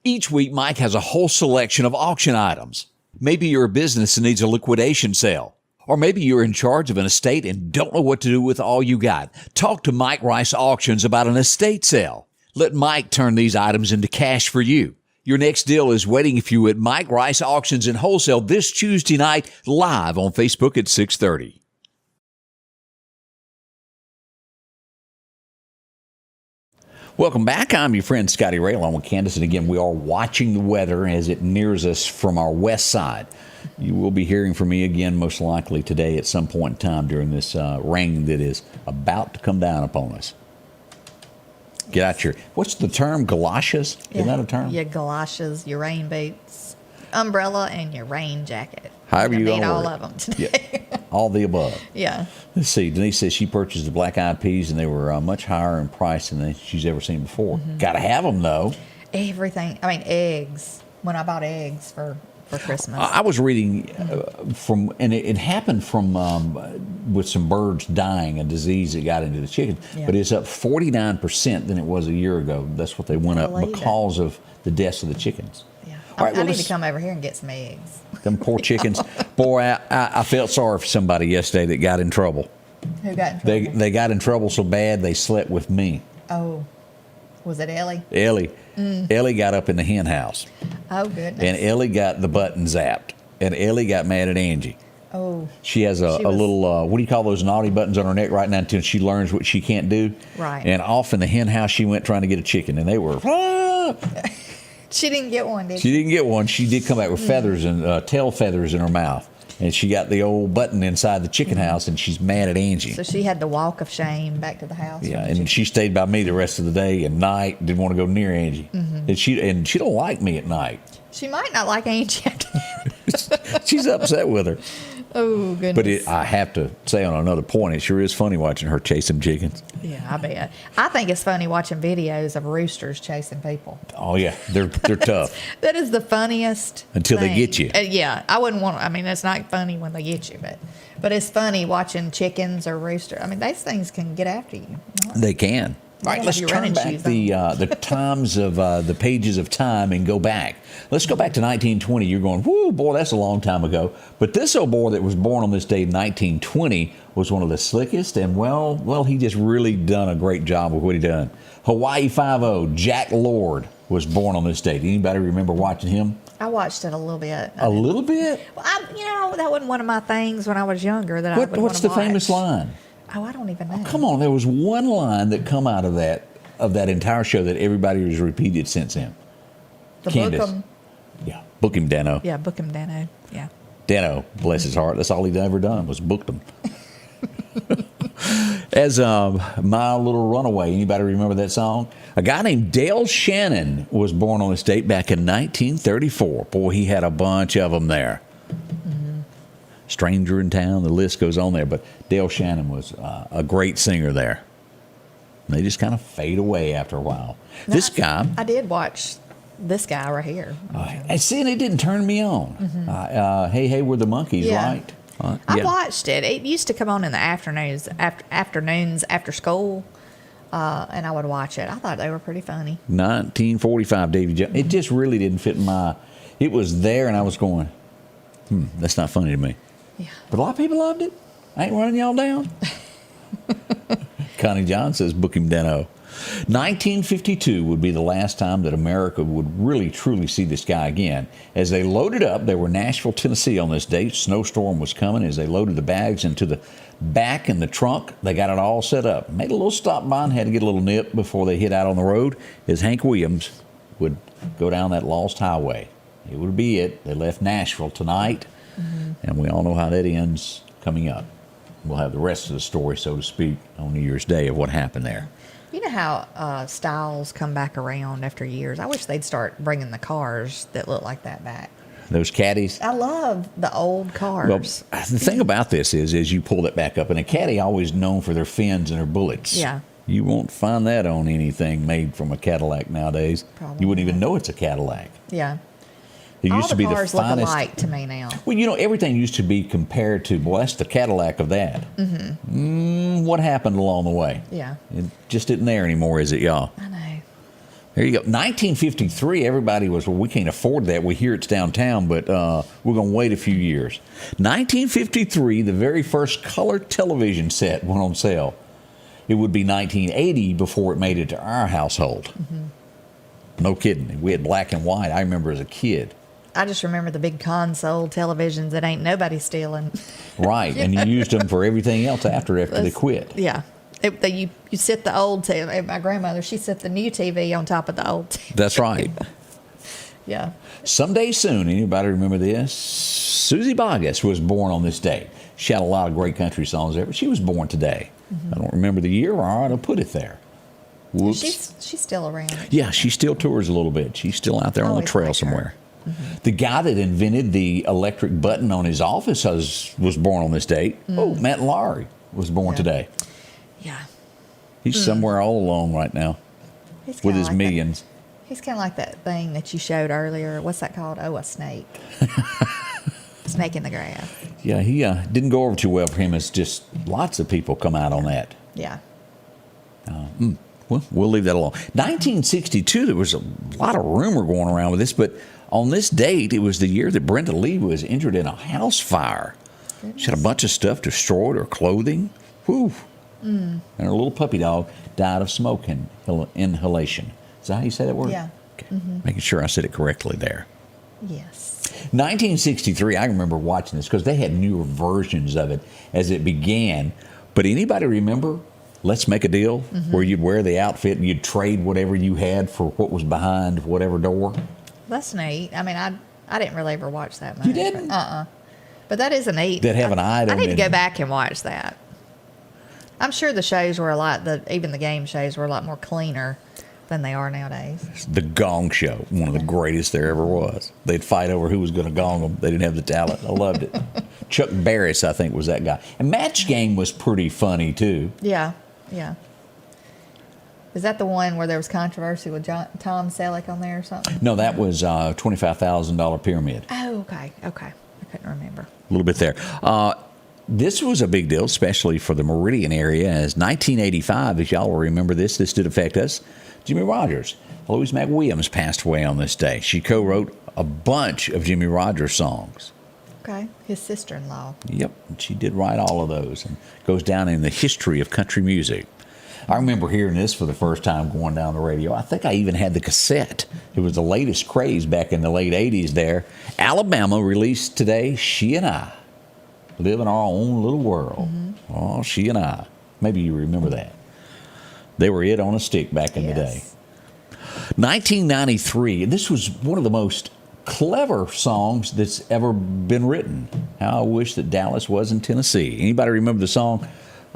Each week, Mike has a whole selection of auction items. Maybe you're a business that needs a liquidation sale. Or maybe you're in charge of an estate and don't know what to do with all you got. Talk to Mike Rice Auctions about an estate sale. Let Mike turn these items into cash for you. Your next deal is waiting for you at Mike Rice Auctions and Wholesale this Tuesday night, live on Facebook at 6:30. Welcome back. I'm your friend Scotty Ray along with Candace, and again, we are watching the weather as it nears us from our west side. You will be hearing from me again most likely today at some point in time during this rain that is about to come down upon us. Get out your, what's the term, galoshes? Isn't that a term? Your galoshes, your rain boots, umbrella, and your rain jacket. However you need all all of them today. Yeah. all the above. Yeah. Let's see. Denise says she purchased the black-eyed peas, and they were much higher in price than she's ever seen before. Got to have them, though. Everything. I mean, eggs. When I bought eggs for Christmas. I was reading and it happened from with some birds dying, a disease that got into the chickens. Yeah. But it's up 49% than it was a year ago. That's what they went up Believe because of the deaths of the chickens. Yeah. All right, I need to come over here and get some eggs. Them poor chickens. Boy, I felt sorry for somebody yesterday that got in trouble. Who got in trouble? They got in trouble so bad they slept with me. Oh. Was it Ellie? Ellie. Ellie got up in the hen house. Oh, goodness. And Ellie got the button zapped. And Ellie got mad at Angie. Oh. She has a little, what do you call those naughty buttons on her neck right now until she learns what she can't do? Right. And off in the hen house she went trying to get a chicken. And they were, She didn't get one, did she? She didn't get one. She did come back with feathers and tail feathers in her mouth. And she got the old button inside the chicken house, and she's mad at Angie. So she had the walk of shame back to the house. Yeah, and she stayed by me the rest of the day and night. Didn't want to go near Angie, and she don't like me at night. She might not like Angie after that. She's upset with her. Oh, goodness. But I have to say on another point, it sure is funny watching her chase them chickens. Yeah, I bet. I think it's funny watching videos of roosters chasing people. Oh yeah, they're tough That is the funniest until they thing. get you. Yeah, I wouldn't want. I mean, it's not funny when they get you, but it's funny watching chickens or rooster. I mean, those things can get after you. They can. All right, have let's your turn running back shoes the times of the pages of time and go back. Let's go back to 1920. You're going, whoo, boy, that's a long time ago. But this old boy that was born on this day in 1920 was one of the slickest, and well, he just really done a great job with what he done. Hawaii 5-0, Jack Lord was born on this date. Anybody remember watching him? I watched it a little bit. A little bit? Well, that wasn't one of my things when I was younger. What's the famous line? Oh, I don't even know. Oh, come on, there was one line that come out of that entire show that everybody has repeated since then. Candace. Book 'em. Yeah, book him, Dano. Yeah, book him, Dano. Yeah. Dano, bless his heart, that's all he'd ever done was booked him. As My Little Runaway, anybody remember that song? A guy named Dale Shannon was born on this date back in 1934. Boy, he had a bunch of them there. Stranger in Town, the list goes on there. But Dale Shannon was a great singer there. And they just kind of fade away after a while. Now, This guy... I did watch this guy right here. and see, it didn't turn me on. Hey, hey, we're the monkeys, Yeah. right? I watched it. It used to come on in the afternoons after school, and I would watch it. I thought they were pretty funny. 1945, Davy Jones. It just really didn't fit my... It was there, and I was going, that's not funny to me. Yeah. But a lot of people loved it. I ain't running y'all down. Connie John says, book him, Dano. 1952 would be the last time that America would really, truly see this guy again. As they loaded up, they were Nashville, Tennessee on this date. Snowstorm was coming. As they loaded the bags into the back and the trunk, they got it all set up. Made a little stop by and had to get a little nip before they hit out on the road. As Hank Williams would go down that lost highway. It would be it. They left Nashville tonight, and we all know how that ends coming up. We'll have the rest of the story, so to speak, on New Year's Day of what happened there. You know how styles come back around after years? I wish they'd start bringing the cars that look like that back. Those caddies. I love the old cars. Well, the thing about this is you pull it back up, and a caddy always known for their fins and their bullets. Yeah. You won't find that on anything made from a Cadillac nowadays. Probably You wouldn't even know it's a Cadillac. Yeah. It All used to the be the cars look finest. alike to me now. Well, everything used to be compared to, well, that's the Cadillac of that. What happened along the way? Yeah. It just isn't there anymore, is it, y'all? I know. There you go. 1953, everybody was, well, we can't afford that. We hear it's downtown, but we're going to wait a few years. 1953, the very first color television set went on sale. It would be 1980 before it made it to our household. No kidding. We had black and white. I remember as a kid. I just remember the big console televisions that ain't nobody stealing. Right, and you used them for everything else after they quit. Yeah. You sit the old TV. My grandmother, she set the new TV on top of the old TV. That's right. Yeah. Someday soon, anybody remember this? Susie Boggess was born on this day. She had a lot of great country songs there, but she was born today. I don't remember the year, or I ought to put it there. Whoops. She's still around. Yeah, she still tours a little bit. She's still out there on the Always trail liked her. somewhere. The guy that invented the electric button on his office was born on this date. Oh, Matt Laurie was born today. Yeah. He's somewhere all alone right now He's with kinda his like millions. He's kind of like that thing that you showed earlier. What's that called? Oh, a snake. Snake in the grass. Yeah, he didn't go over too well for him. It's just lots of people come out on that. Yeah. Well, we'll leave that alone. 1962, there was a lot of rumor going around with this, but on this date, it was the year that Brenda Lee was injured in a house fire. She had a bunch of stuff destroyed, her clothing. Whew. And her little puppy dog died of smoke inhalation. Is that how you say that word? Yeah. Okay. Making sure I said it correctly there. Yes. 1963, I remember watching this because they had newer versions of it as it began. But anybody remember Let's Make a Deal, where you'd wear the outfit and you'd trade whatever you had for what was behind whatever door? That's neat. I mean, I didn't really ever watch that much. You didn't? But that is a neat. That have an item. I need to go back and watch that. I'm sure the shows were even the game shows were a lot more cleaner than they are nowadays. The Gong Show, one of the greatest there ever was. They'd fight over who was going to gong them. They didn't have the talent. I loved it. Chuck Barris, I think, was that guy. And Match Game was pretty funny, too. Yeah. Yeah. Is that the one where there was controversy with Tom Selleck on there or something? No, that was $25,000 Pyramid. Oh, okay. Okay. I couldn't remember. A little bit there. This was a big deal, especially for the Meridian area, as 1985, if y'all will remember this did affect us. Jimmie Rogers, Louise McWilliams passed away on this day. She co-wrote a bunch of Jimmie Rogers songs. Okay. His sister-in-law. Yep, she did write all of those and goes down in the history of country music. I remember hearing this for the first time going down the radio. I think I even had the cassette. It was the latest craze back in the late 80s there. Alabama released today, She and I Live in Our Own Little World. Oh, She and I. Maybe you remember that. They were it on a stick back in the day. 1993, this was one of the most clever songs that's ever been written. How I Wish That Dallas Was in Tennessee. Anybody remember the song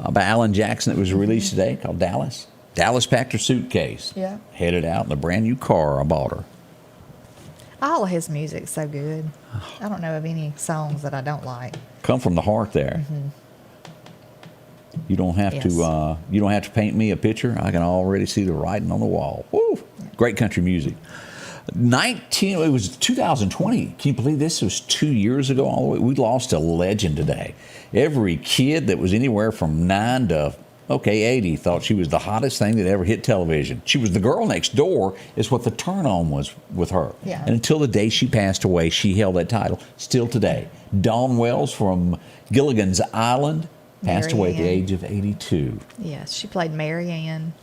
by Alan Jackson that was released today called Dallas? Dallas packed her suitcase. Yeah. Headed out in a brand new car I bought her. All of his music's so good. I don't know of any songs that I don't like. Come from the heart there. You don't have to paint me a picture. I can already see the writing on the wall. Woo! Great country music. It was 2020. Can you believe this was 2 years ago? All the way. We lost a legend today. Every kid that was anywhere from 9 to 80 thought she was the hottest thing that ever hit television. She was the girl next door, is what the turn on was with her. Yeah. And until the day she passed away, she held that title. Still today. Dawn Wells from Gilligan's Island passed away at the age of 82. Yes, she played Mary Ann.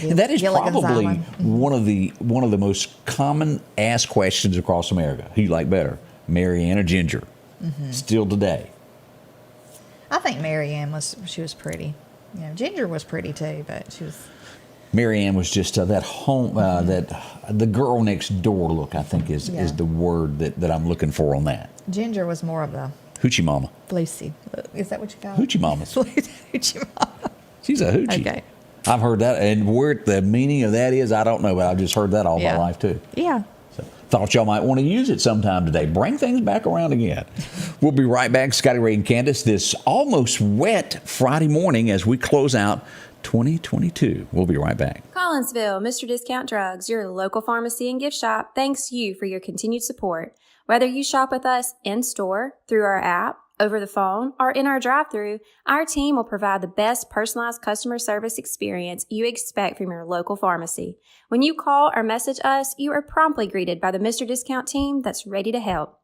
And that is Gilligan's probably Island. one of the most common asked questions across America. Who you like better, Mary Ann or Ginger? Still today. I think Mary Ann was pretty. You know, Ginger was pretty too, but she was. Mary Ann was just that home, that the girl next door look. I think is the word that I'm looking for on that. Ginger was more of the Hoochie Mama. Lucy. Is that what you call it? Hoochie Mama. Hoochie Mama. She's a hoochie. Okay. I've heard that, and where the meaning of that is, I don't know, but I've just heard that all my life too. Yeah. So, thought y'all might want to use it sometime today. Bring things back around again. We'll be right back. Scotty, Ray, and Candace, this almost wet Friday morning as we close out 2022. We'll be right back. Collinsville, Mr. Discount Drugs, your local pharmacy and gift shop, thanks you for your continued support. Whether you shop with us in store, through our app, over the phone, or in our drive-thru, our team will provide the best personalized customer service experience you expect from your local pharmacy. When you call or message us, you are promptly greeted by the Mr. Discount team that's ready to help.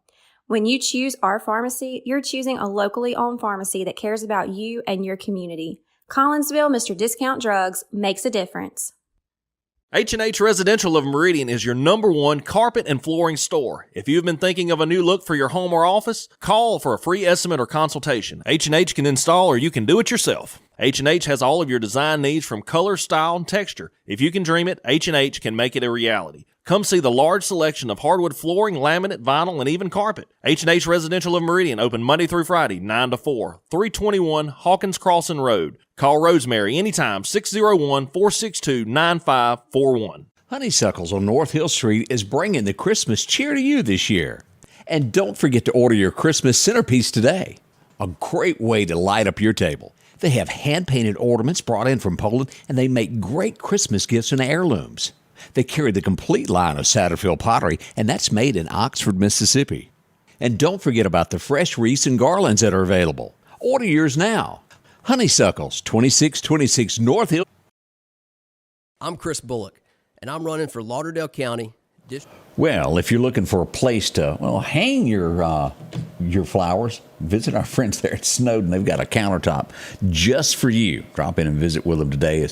When you choose our pharmacy, you're choosing a locally owned pharmacy that cares about you and your community. Collinsville, Mr. Discount Drugs makes a difference. H&H Residential of Meridian is your #1 carpet and flooring store. If you've been thinking of a new look for your home or office, call for a free estimate or consultation. H&H can install or you can do it yourself. H&H has all of your design needs from color, style, and texture. If you can dream it, H&H can make it a reality. Come see the large selection of hardwood flooring, laminate, vinyl, and even carpet. H&H Residential of Meridian, open Monday through Friday, 9 to 4, 321 Hawkins Crossing Road. Call Rosemary anytime, 601-462-9541. Honeysuckles on North Hill Street is bringing the Christmas cheer to you this year. And don't forget to order your Christmas centerpiece today. A great way to light up your table. They have hand-painted ornaments brought in from Poland, and they make great Christmas gifts and heirlooms. They carry the complete line of Satterfield pottery, and that's made in Oxford, Mississippi. And don't forget about the fresh wreaths and garlands that are available. Order yours now. Honeysuckles, 2626 North Hill. I'm Chris Bullock, and I'm running for Lauderdale County. Well, if you're looking for a place to hang your flowers, visit our friends there at Snowden. They've got a countertop just for you. Drop in and visit with them today.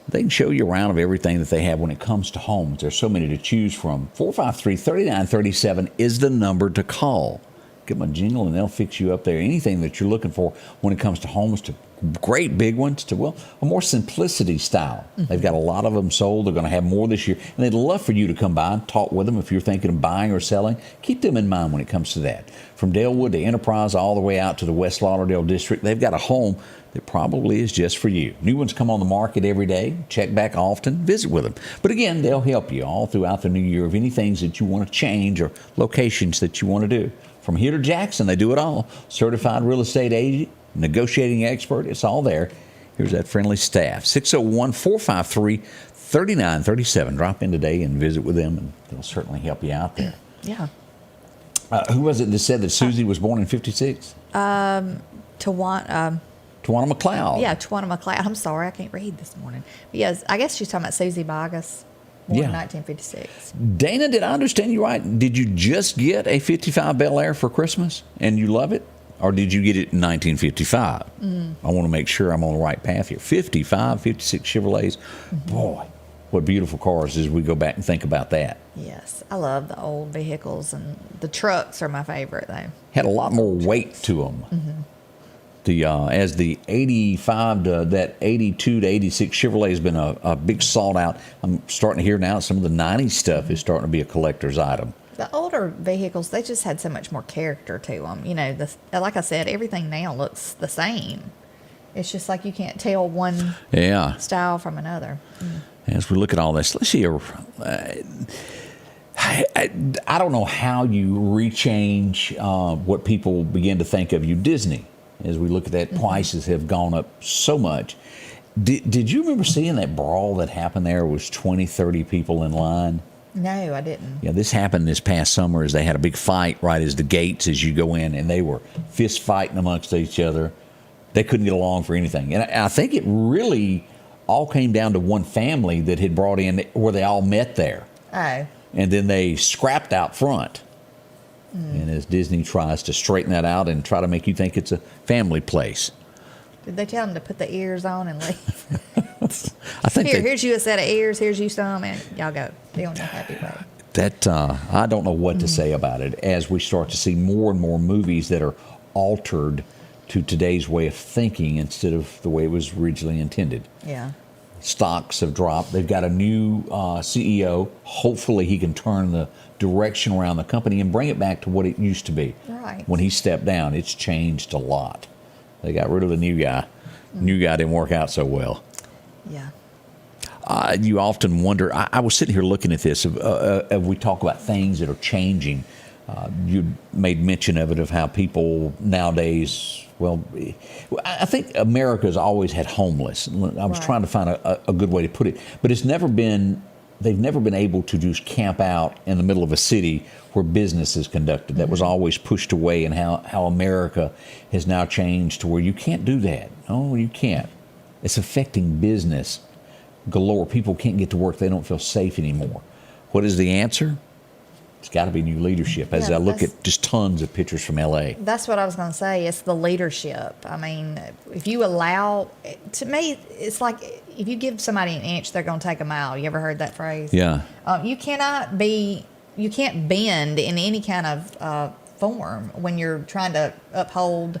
They can show you around of everything that they have when it comes to homes. There's so many to choose from. 453-3937 is the number to call. Give them a jingle and they'll fix you up there. Anything that you're looking for when it comes to homes, to great big ones, to a more simplicity style. Mm-hmm. They've got a lot of them sold. They're going to have more this year. And they'd love for you to come by and talk with them if you're thinking of buying or selling. Keep them in mind when it comes to that. From Dalewood to Enterprise all the way out to the West Lauderdale district, they've got a home that probably is just for you. New ones come on the market every day. Check back often. Visit with them. But again, they'll help you all throughout the new year of any things that you want to change or locations that you want to do. From here to Jackson, they do it all. Certified real estate agent, negotiating expert, it's all there. Here's that friendly staff. 601-453-3937. Drop in today and visit with them, and they'll certainly help you out there. Yeah. Who was it that said that Susie was born in 56? Tawana McLeod. Yeah, Tawana McLeod. I'm sorry, I can't read this morning. But yes, I guess she's talking about Susie Bogus. Born in 1956. Dana, did I understand you right? Did you just get a 55 Bel Air for Christmas and you love it? Or did you get it in 1955? I want to make sure I'm on the right path here. 55, 56 Chevrolets. Boy, what beautiful cars as we go back and think about that. Yes, I love the old vehicles, and the trucks are my favorite, though. Had a lot more weight to them. As the 85 to that 82 to 86 Chevrolet has been a big sought out. I'm starting to hear now some of the 90s stuff is starting to be a collector's item. The older vehicles, they just had so much more character to them. You know, like I said, everything now looks the same. It's just like you can't tell one style from another. As we look at all this, let's see. I don't know how you rechange what people begin to think of you. Disney. As we look at that, prices have gone up so much. Did you remember seeing that brawl that happened there? It was 20, 30 people in line. No, I didn't. Yeah, this happened this past summer as they had a big fight right as the gates as you go in, and they were fist fighting amongst each other. They couldn't get along for anything. And I think it really all came down to one family that had brought in where they all met there. Oh. And then they scrapped out front. And as Disney tries to straighten that out and try to make you think it's a family place. Did they tell them to put the ears on and leave? I think here's you a set of ears, here's you some, and y'all go. Be on your happy way. That I don't know what to say about it as we start to see more and more movies that are altered to today's way of thinking instead of the way it was originally intended. Yeah. Stocks have dropped. They've got a new CEO. Hopefully he can turn the direction around the company and bring it back to what it used to be. Right. When he stepped down, it's changed a lot. They got rid of the new guy. New guy didn't work out so well. Yeah. You often wonder, I was sitting here looking at this, we talk about things that are changing. You made mention of it, of how people nowadays, I think America's always had homeless. I was trying to find a good way to put it, but they've never been able to just camp out in the middle of a city where business is conducted. That was always pushed away, and how America has now changed to where you can't do that. Oh, you can't. It's affecting business galore. People can't get to work. They don't feel safe anymore. What is the answer? It's got to be new leadership. As I look at just tons of pictures from L.A. That's what I was going to say. It's the leadership. I mean, if you allow, to me, it's like if you give somebody an inch, they're going to take a mile. You ever heard that phrase? Yeah. You can't bend in any kind of form when you're trying to uphold,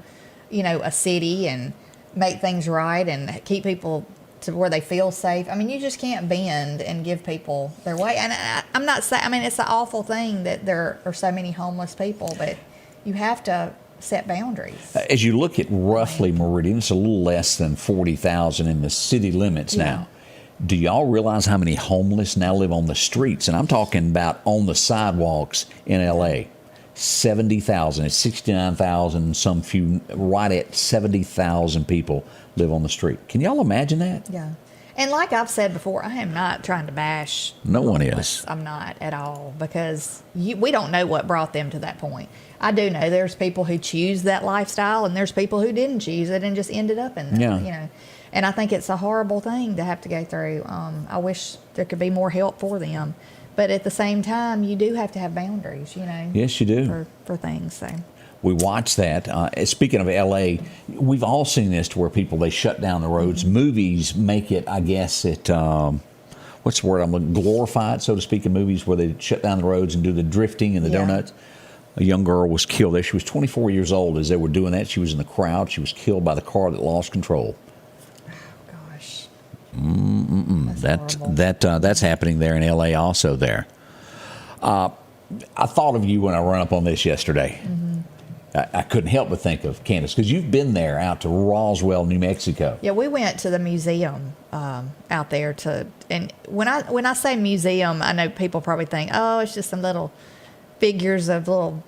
a city and make things right and keep people to where they feel safe. I mean, you just can't bend and give people their way. And I'm not saying, it's an awful thing that there are so many homeless people, but you have to set boundaries. As you look at roughly Meridian, it's a little less than 40,000 in the city limits now. Do y'all realize how many homeless now live on the streets? And I'm talking about on the sidewalks in L.A. 70,000. It's 69,000, some few, right at 70,000 people live on the street. Can y'all imagine that? Yeah. And like I've said before, I am not trying to bash. No one homeless. is. I'm not at all, because we don't know what brought them to that point. I do know there's people who choose that lifestyle, and there's people who didn't choose it and just ended up in that. Yeah. You know, and I think it's a horrible thing to have to go through. I wish there could be more help for them, but at the same time, you do have to have boundaries. You know. Yes, you do. For things. So. We watch that. Speaking of L.A., we've all seen this to where people, they shut down the roads. Mm-hmm. Movies make it, I guess, what's the word I'm looking, glorified, so to speak, in movies where they shut down the roads and do the drifting and the donuts. A young girl was killed there. She was 24 years old as they were doing that. She was in the crowd. She was killed by the car that lost control. Oh, gosh. That's happening there in L.A. also there. I thought of you when I run up on this yesterday. Mm-hmm. I couldn't help but think of Candace, because you've been there out to Roswell, New Mexico. Yeah, we went to the museum out there and when I say museum, I know people probably think, oh, it's just some little figures of little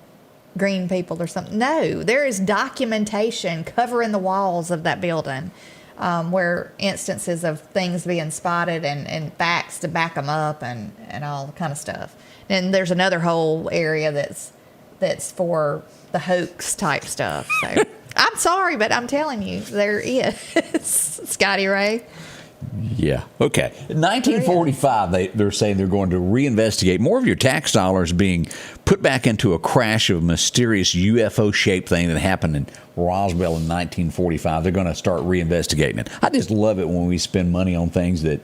green people or something. No, there is documentation covering the walls of that building, where instances of things being spotted and facts to back them up and all kind of stuff. And there's another whole area that's for the hoax type stuff. So I'm sorry, but I'm telling you, there is. Scotty Ray. Yeah. Okay. In 1945, they're saying they're going to reinvestigate more of your tax dollars being put back into a crash of a mysterious UFO-shaped thing that happened in Roswell in 1945. They're going to start reinvestigating it. I just love it when we spend money on things that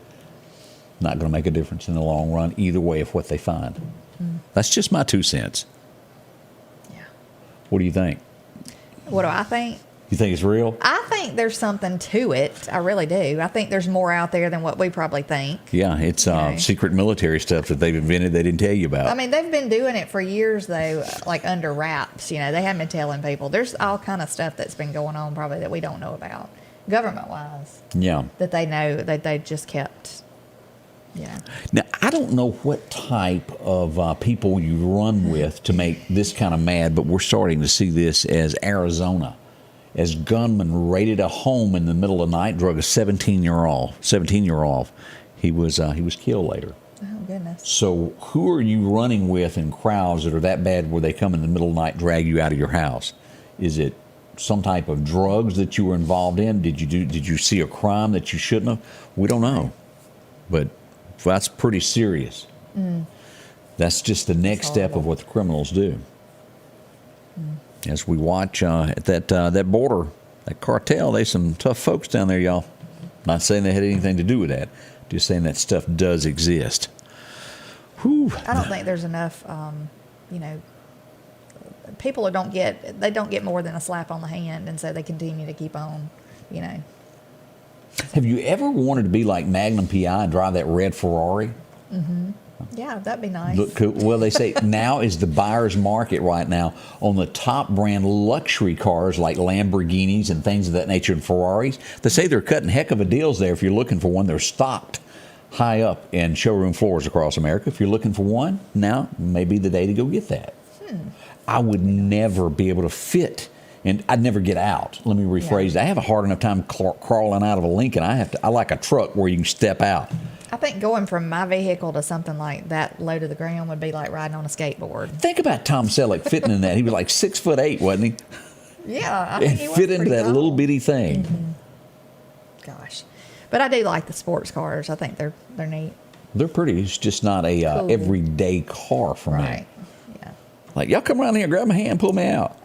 not going to make a difference in the long run, either way of what they find. Mm. That's just my 2 cents. What do you think? What do I think? You think it's real? I think there's something to it. I really do. I think there's more out there than what we probably think. Yeah, it's secret military stuff that they've invented they didn't tell you about. I mean, they've been doing it for years, though, like under wraps. You know, they haven't been telling people. There's all kind of stuff that's been going on probably that we don't know about, government-wise. Yeah. That they know that they just kept... Yeah. Now, I don't know what type of people you run with to make this kind of mad, but we're starting to see this as Arizona, as gunmen raided a home in the middle of the night, drug a 17-year-old. He was killed later. Oh, goodness. So who are you running with in crowds that are that bad where they come in the middle of the night, drag you out of your house? Is it some type of drugs that you were involved in? Did you see a crime that you shouldn't have? We don't know. But that's pretty serious. Mm. That's just the next step of what the criminals do. Mm. As we watch at that border, that cartel, there's some tough folks down there, y'all. Not saying they had anything to do with that. Just saying that stuff does exist. Whew. I don't think there's enough, people who don't get more than a slap on the hand, and so they continue to keep on, Have you ever wanted to be like Magnum P.I. and drive that red Ferrari? Mm-hmm. Yeah, that'd be nice. Look cool. Well, they say now is the buyer's market right now on the top brand luxury cars like Lamborghinis and things of that nature and Ferraris. They say they're cutting heck of a deals there. If you're looking for one, they're stocked high up in showroom floors across America. If you're looking for one, now may be the day to go get that. I would never be able to fit. And I'd never get out. Let me rephrase that. I have a hard enough time crawling out of a Lincoln. I like a truck where you can step out. I think going from my vehicle to something like that low to the ground would be like riding on a skateboard. Think about Tom Selleck fitting in that. He was like 6'8", wasn't he? Yeah, I think he was fit into that little bitty thing. Mm-hmm. Gosh, but I do like the sports cars. I think they're neat. They're pretty. It's just not a cool. Everyday car for me. Right. Yeah. Like, y'all come around here, grab my hand, pull me out.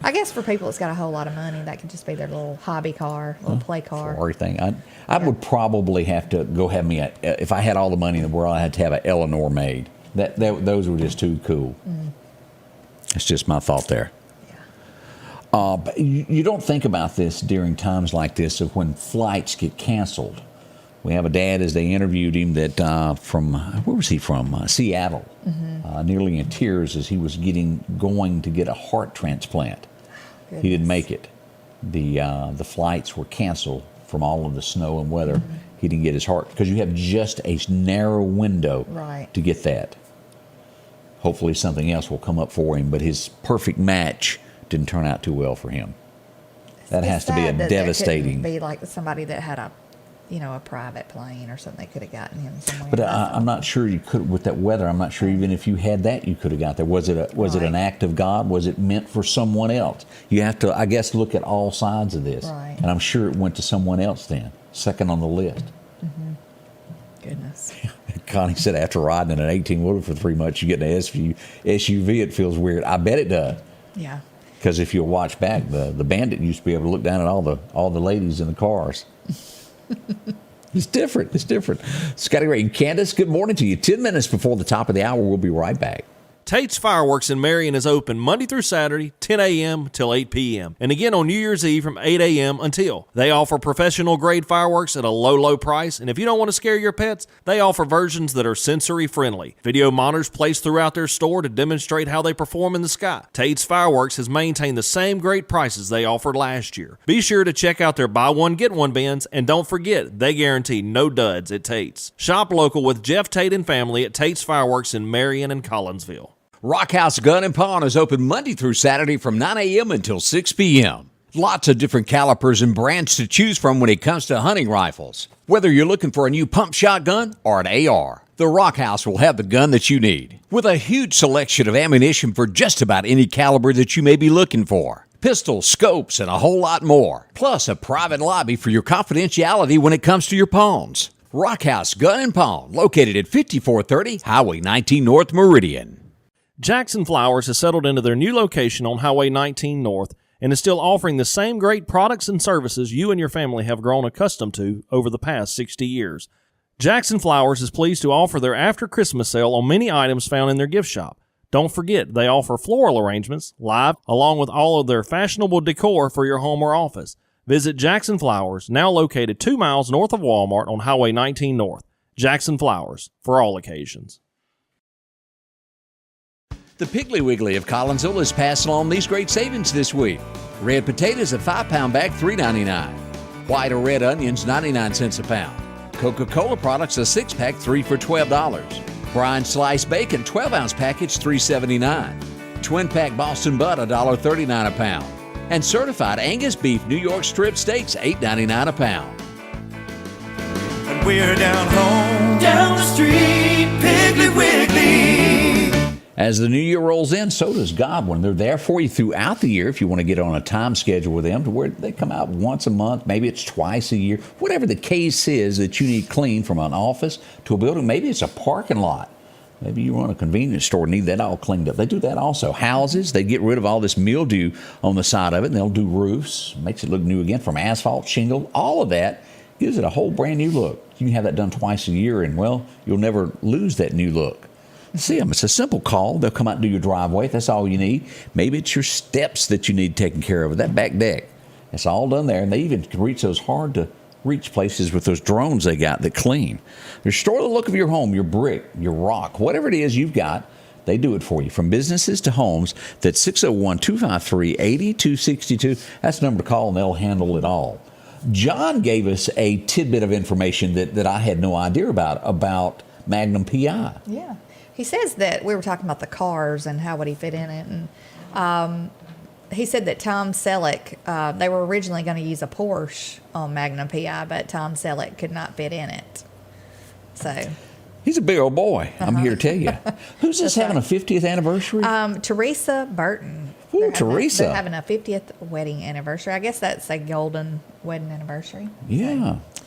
I guess for people that's got a whole lot of money, that could just be their little hobby car, little play car. Ferrari thing. I would probably have to go have me if I had all the money in the world, I had to have an Eleanor made. Those were just too cool. Mm. That's just my thought there. Yeah. But you don't think about this during times like this of when flights get canceled. We have a dad, as they interviewed him, that from, where was he from? Seattle. Mm-hmm. Nearly in tears as he was going to get a heart transplant. Goodness. He didn't make it. The flights were canceled from all of the snow and weather. Mm-hmm. he didn't get his heart, because you have just a narrow window Right. to get that. Hopefully something else will come up for him, but his perfect match didn't turn out too well for him. That has to be a devastating. Be like somebody that had a private plane or something. They could have gotten him somewhere. But I'm not sure you could, with that weather. I'm not sure even if you had that, you could have got there. Was it an act of God? Was it meant for someone else? You have to, I guess, look at all sides of this. Right. And I'm sure it went to someone else then, second on the list. Mm-hmm. Goodness. Connie said after riding in an 18-wheeler for 3 months, you get an SUV, it feels weird. I bet it does. Yeah. Because if you'll watch back, the Bandit used to be able to look down at all the ladies in the cars. It's different. Scotty Ray and Candace, good morning to you. 10 minutes before the top of the hour, we'll be right back. Tate's Fireworks in Marion is open Monday through Saturday, 10 a.m. till 8 p.m. and again on New Year's Eve from 8 a.m. until. They offer professional-grade fireworks at a low price, and if you don't want to scare your pets, they offer versions that are sensory-friendly. Video monitors placed throughout their store to demonstrate how they perform in the sky. Tate's Fireworks has maintained the same great prices they offered last year. Be sure to check out their buy one, get one bins, and don't forget, they guarantee no duds at Tate's. Shop local with Jeff Tate and family at Tate's Fireworks in Marion and Collinsville. Rock House Gun and Pawn is open Monday through Saturday from 9 a.m. until 6 p.m. Lots of different calibers and brands to choose from when it comes to hunting rifles. Whether you're looking for a new pump shotgun or an AR, the Rock House will have the gun that you need. With a huge selection of ammunition for just about any caliber that you may be looking for. Pistols, scopes, and a whole lot more. Plus a private lobby for your confidentiality when it comes to your pawns. Rock House Gun and Pawn, located at 5430 Highway 19 North Meridian. Jackson Flowers has settled into their new location on Highway 19 North and is still offering the same great products and services you and your family have grown accustomed to over the past 60 years. Jackson Flowers is pleased to offer their after Christmas sale on many items found in their gift shop. Don't forget, they offer floral arrangements, live, along with all of their fashionable decor for your home or office. Visit Jackson Flowers, now located 2 miles north of Walmart on Highway 19 North. Jackson Flowers, for all occasions. The Piggly Wiggly of Collinsville is passing on these great savings this week. Red potatoes, a 5-pound bag, $3.99. White or red onions, 99 cents a pound. Coca-Cola products, a 6-pack, 3 for $12. Brine sliced bacon, 12-ounce package, $3.79. Twin-pack Boston Butt, $1.39 a pound. And certified Angus beef New York strip steaks, $8.99 a pound. And we're down home, down the street, Piggly Wiggly. As the new year rolls in, so does Godwin. They're there for you throughout the year if you want to get on a time schedule with them to where they come out once a month, maybe it's twice a year, whatever the case is that you need clean, from an office to a building. Maybe it's a parking lot. Maybe you run a convenience store and need that all cleaned up. They do that also. Houses, they get rid of all this mildew on the side of it, and they'll do roofs, makes it look new again, from asphalt, shingle, all of that gives it a whole brand new look. You can have that done twice a year, and, well, you'll never lose that new look. See them. It's a simple call. They'll come out and do your driveway. That's all you need. Maybe it's your steps that you need taken care of, that back deck. It's all done there. And they even can reach those hard-to-reach places with those drones they got that clean. Restore the look of your home, your brick, your rock, whatever it is you've got, they do it for you. From businesses to homes, that's 601-253-8262. That's the number to call, and they'll handle it all. John gave us a tidbit of information that I had no idea about Magnum PI. Yeah. He says that we were talking about the cars and how would he fit in it, and he said that Tom Selleck, they were originally going to use a Porsche on Magnum PI, but Tom Selleck could not fit in it. So he's a big old boy. I'm here to tell you. Who's this having a 50th anniversary? Teresa Burton. Ooh, Teresa. They're having a 50th wedding anniversary. I guess that's a golden wedding anniversary. Yeah. So,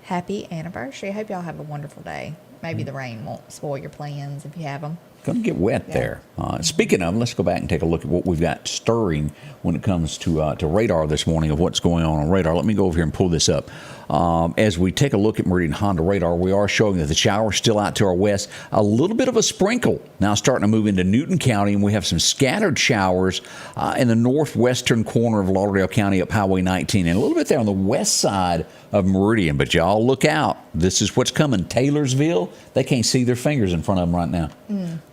happy anniversary. I hope y'all have a wonderful day. Maybe the rain won't spoil your plans if you have them. Going to get wet there. Speaking of, let's go back and take a look at what we've got stirring when it comes to radar this morning of what's going on radar. Let me go over here and pull this up. As we take a look at Meridian Honda radar, we are showing that the shower's still out to our west. A little bit of a sprinkle now starting to move into Newton County, and we have some scattered showers in the northwestern corner of Lauderdale County up Highway 19, and a little bit there on the west side of Meridian. But y'all look out. This is what's coming. Taylorsville, they can't see their fingers in front of them right now.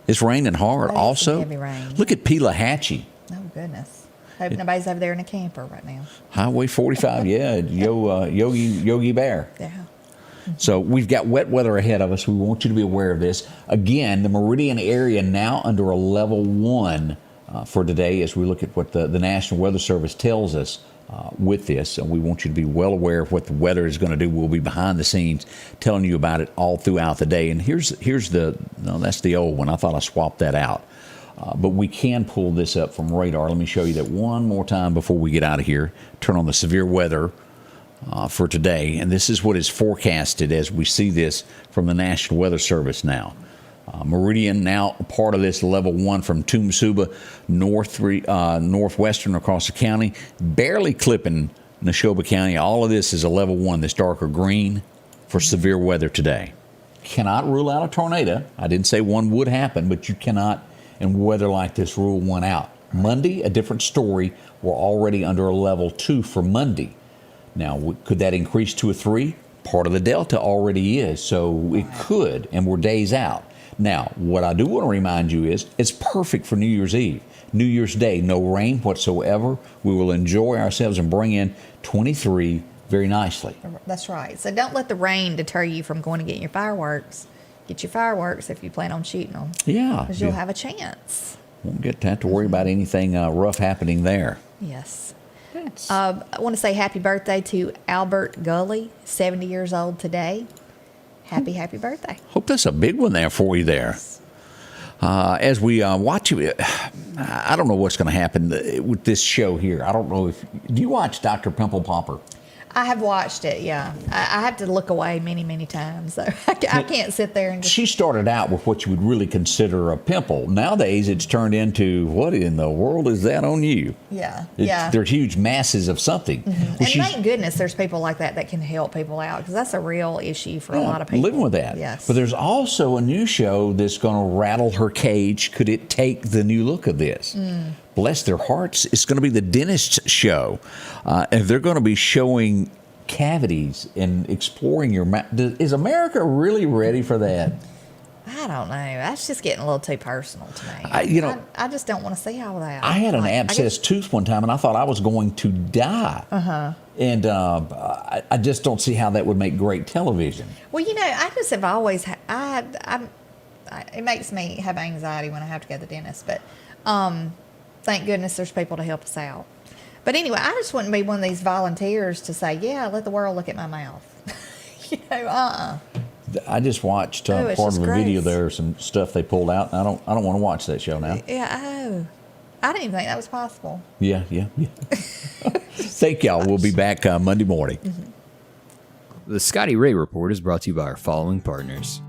It's raining hard. Also, heavy rain. Look at Pelahatchie. Oh, goodness. Hope nobody's over there in a camper right now. Highway 45, yeah, Yogi Bear. Yeah. So we've got wet weather ahead of us. We want you to be aware of this. Again, the Meridian area now under a level 1 for today as we look at what the National Weather Service tells us with this. And we want you to be well aware of what the weather is going to do. We'll be behind the scenes telling you about it all throughout the day. And here's that's the old one. I thought I swapped that out. But we can pull this up from radar. Let me show you that one more time before we get out of here. Turn on the severe weather for today. And this is what is forecasted as we see this from the National Weather Service now. Meridian now part of this level 1 from Tumsuba northwestern across the county, barely clipping Neshoba County. All of this is a level 1, this darker green for severe weather today. Cannot rule out a tornado. I didn't say one would happen, but you cannot in weather like this rule one out. Monday, a different story. We're already under a level 2 for Monday. Now, could that increase to a 3? Part of the delta already is, so it could, and we're days out. Now, what I do want to remind you is it's perfect for New Year's Eve. New Year's Day, no rain whatsoever. We will enjoy ourselves and bring in 23 very nicely. That's right. So don't let the rain deter you from going to get your fireworks. Get your fireworks if you plan on shooting them. Yeah. Because you'll have a chance. Won't have to worry about anything rough happening there. Yes. I want to say happy birthday to Albert Gully, 70 years old today. Happy birthday. Hope that's a big one there for you there. As we watch you, I don't know what's going to happen with this show here. I don't know do you watch Dr. Pimple Popper? I have watched it, yeah. I have to look away many, many times. So I can't sit there and just... She started out with what you would really consider a pimple. Nowadays, it's turned into, what in the world is that on you? Yeah, They're huge masses of something. Mm-hmm. Well, and thank goodness there's people like that can help people out, because that's a real issue for a lot of people. Living with that. Yes. But there's also a new show that's going to rattle her cage. Could it take the new look of this? Bless their hearts. It's going to be the dentist show. And they're going to be showing cavities and exploring your mouth. Is America really ready for that? I don't know. That's just getting a little too personal to me. I just don't want to see all that. I had an abscessed tooth one time, and I thought I was going to die. And I just don't see how that would make great television. Well, I just have always it makes me have anxiety when I have to go to the dentist, but thank goodness there's people to help us out. But anyway, I just wouldn't be one of these volunteers to say, yeah, let the world look at my mouth. I just watched part of a video there, some stuff they pulled out, and I don't want to watch that show now. Yeah, I didn't even think that was possible. Yeah. Thank y'all. We'll be back Monday morning. The Scotty Ray Report is brought to you by our following partners: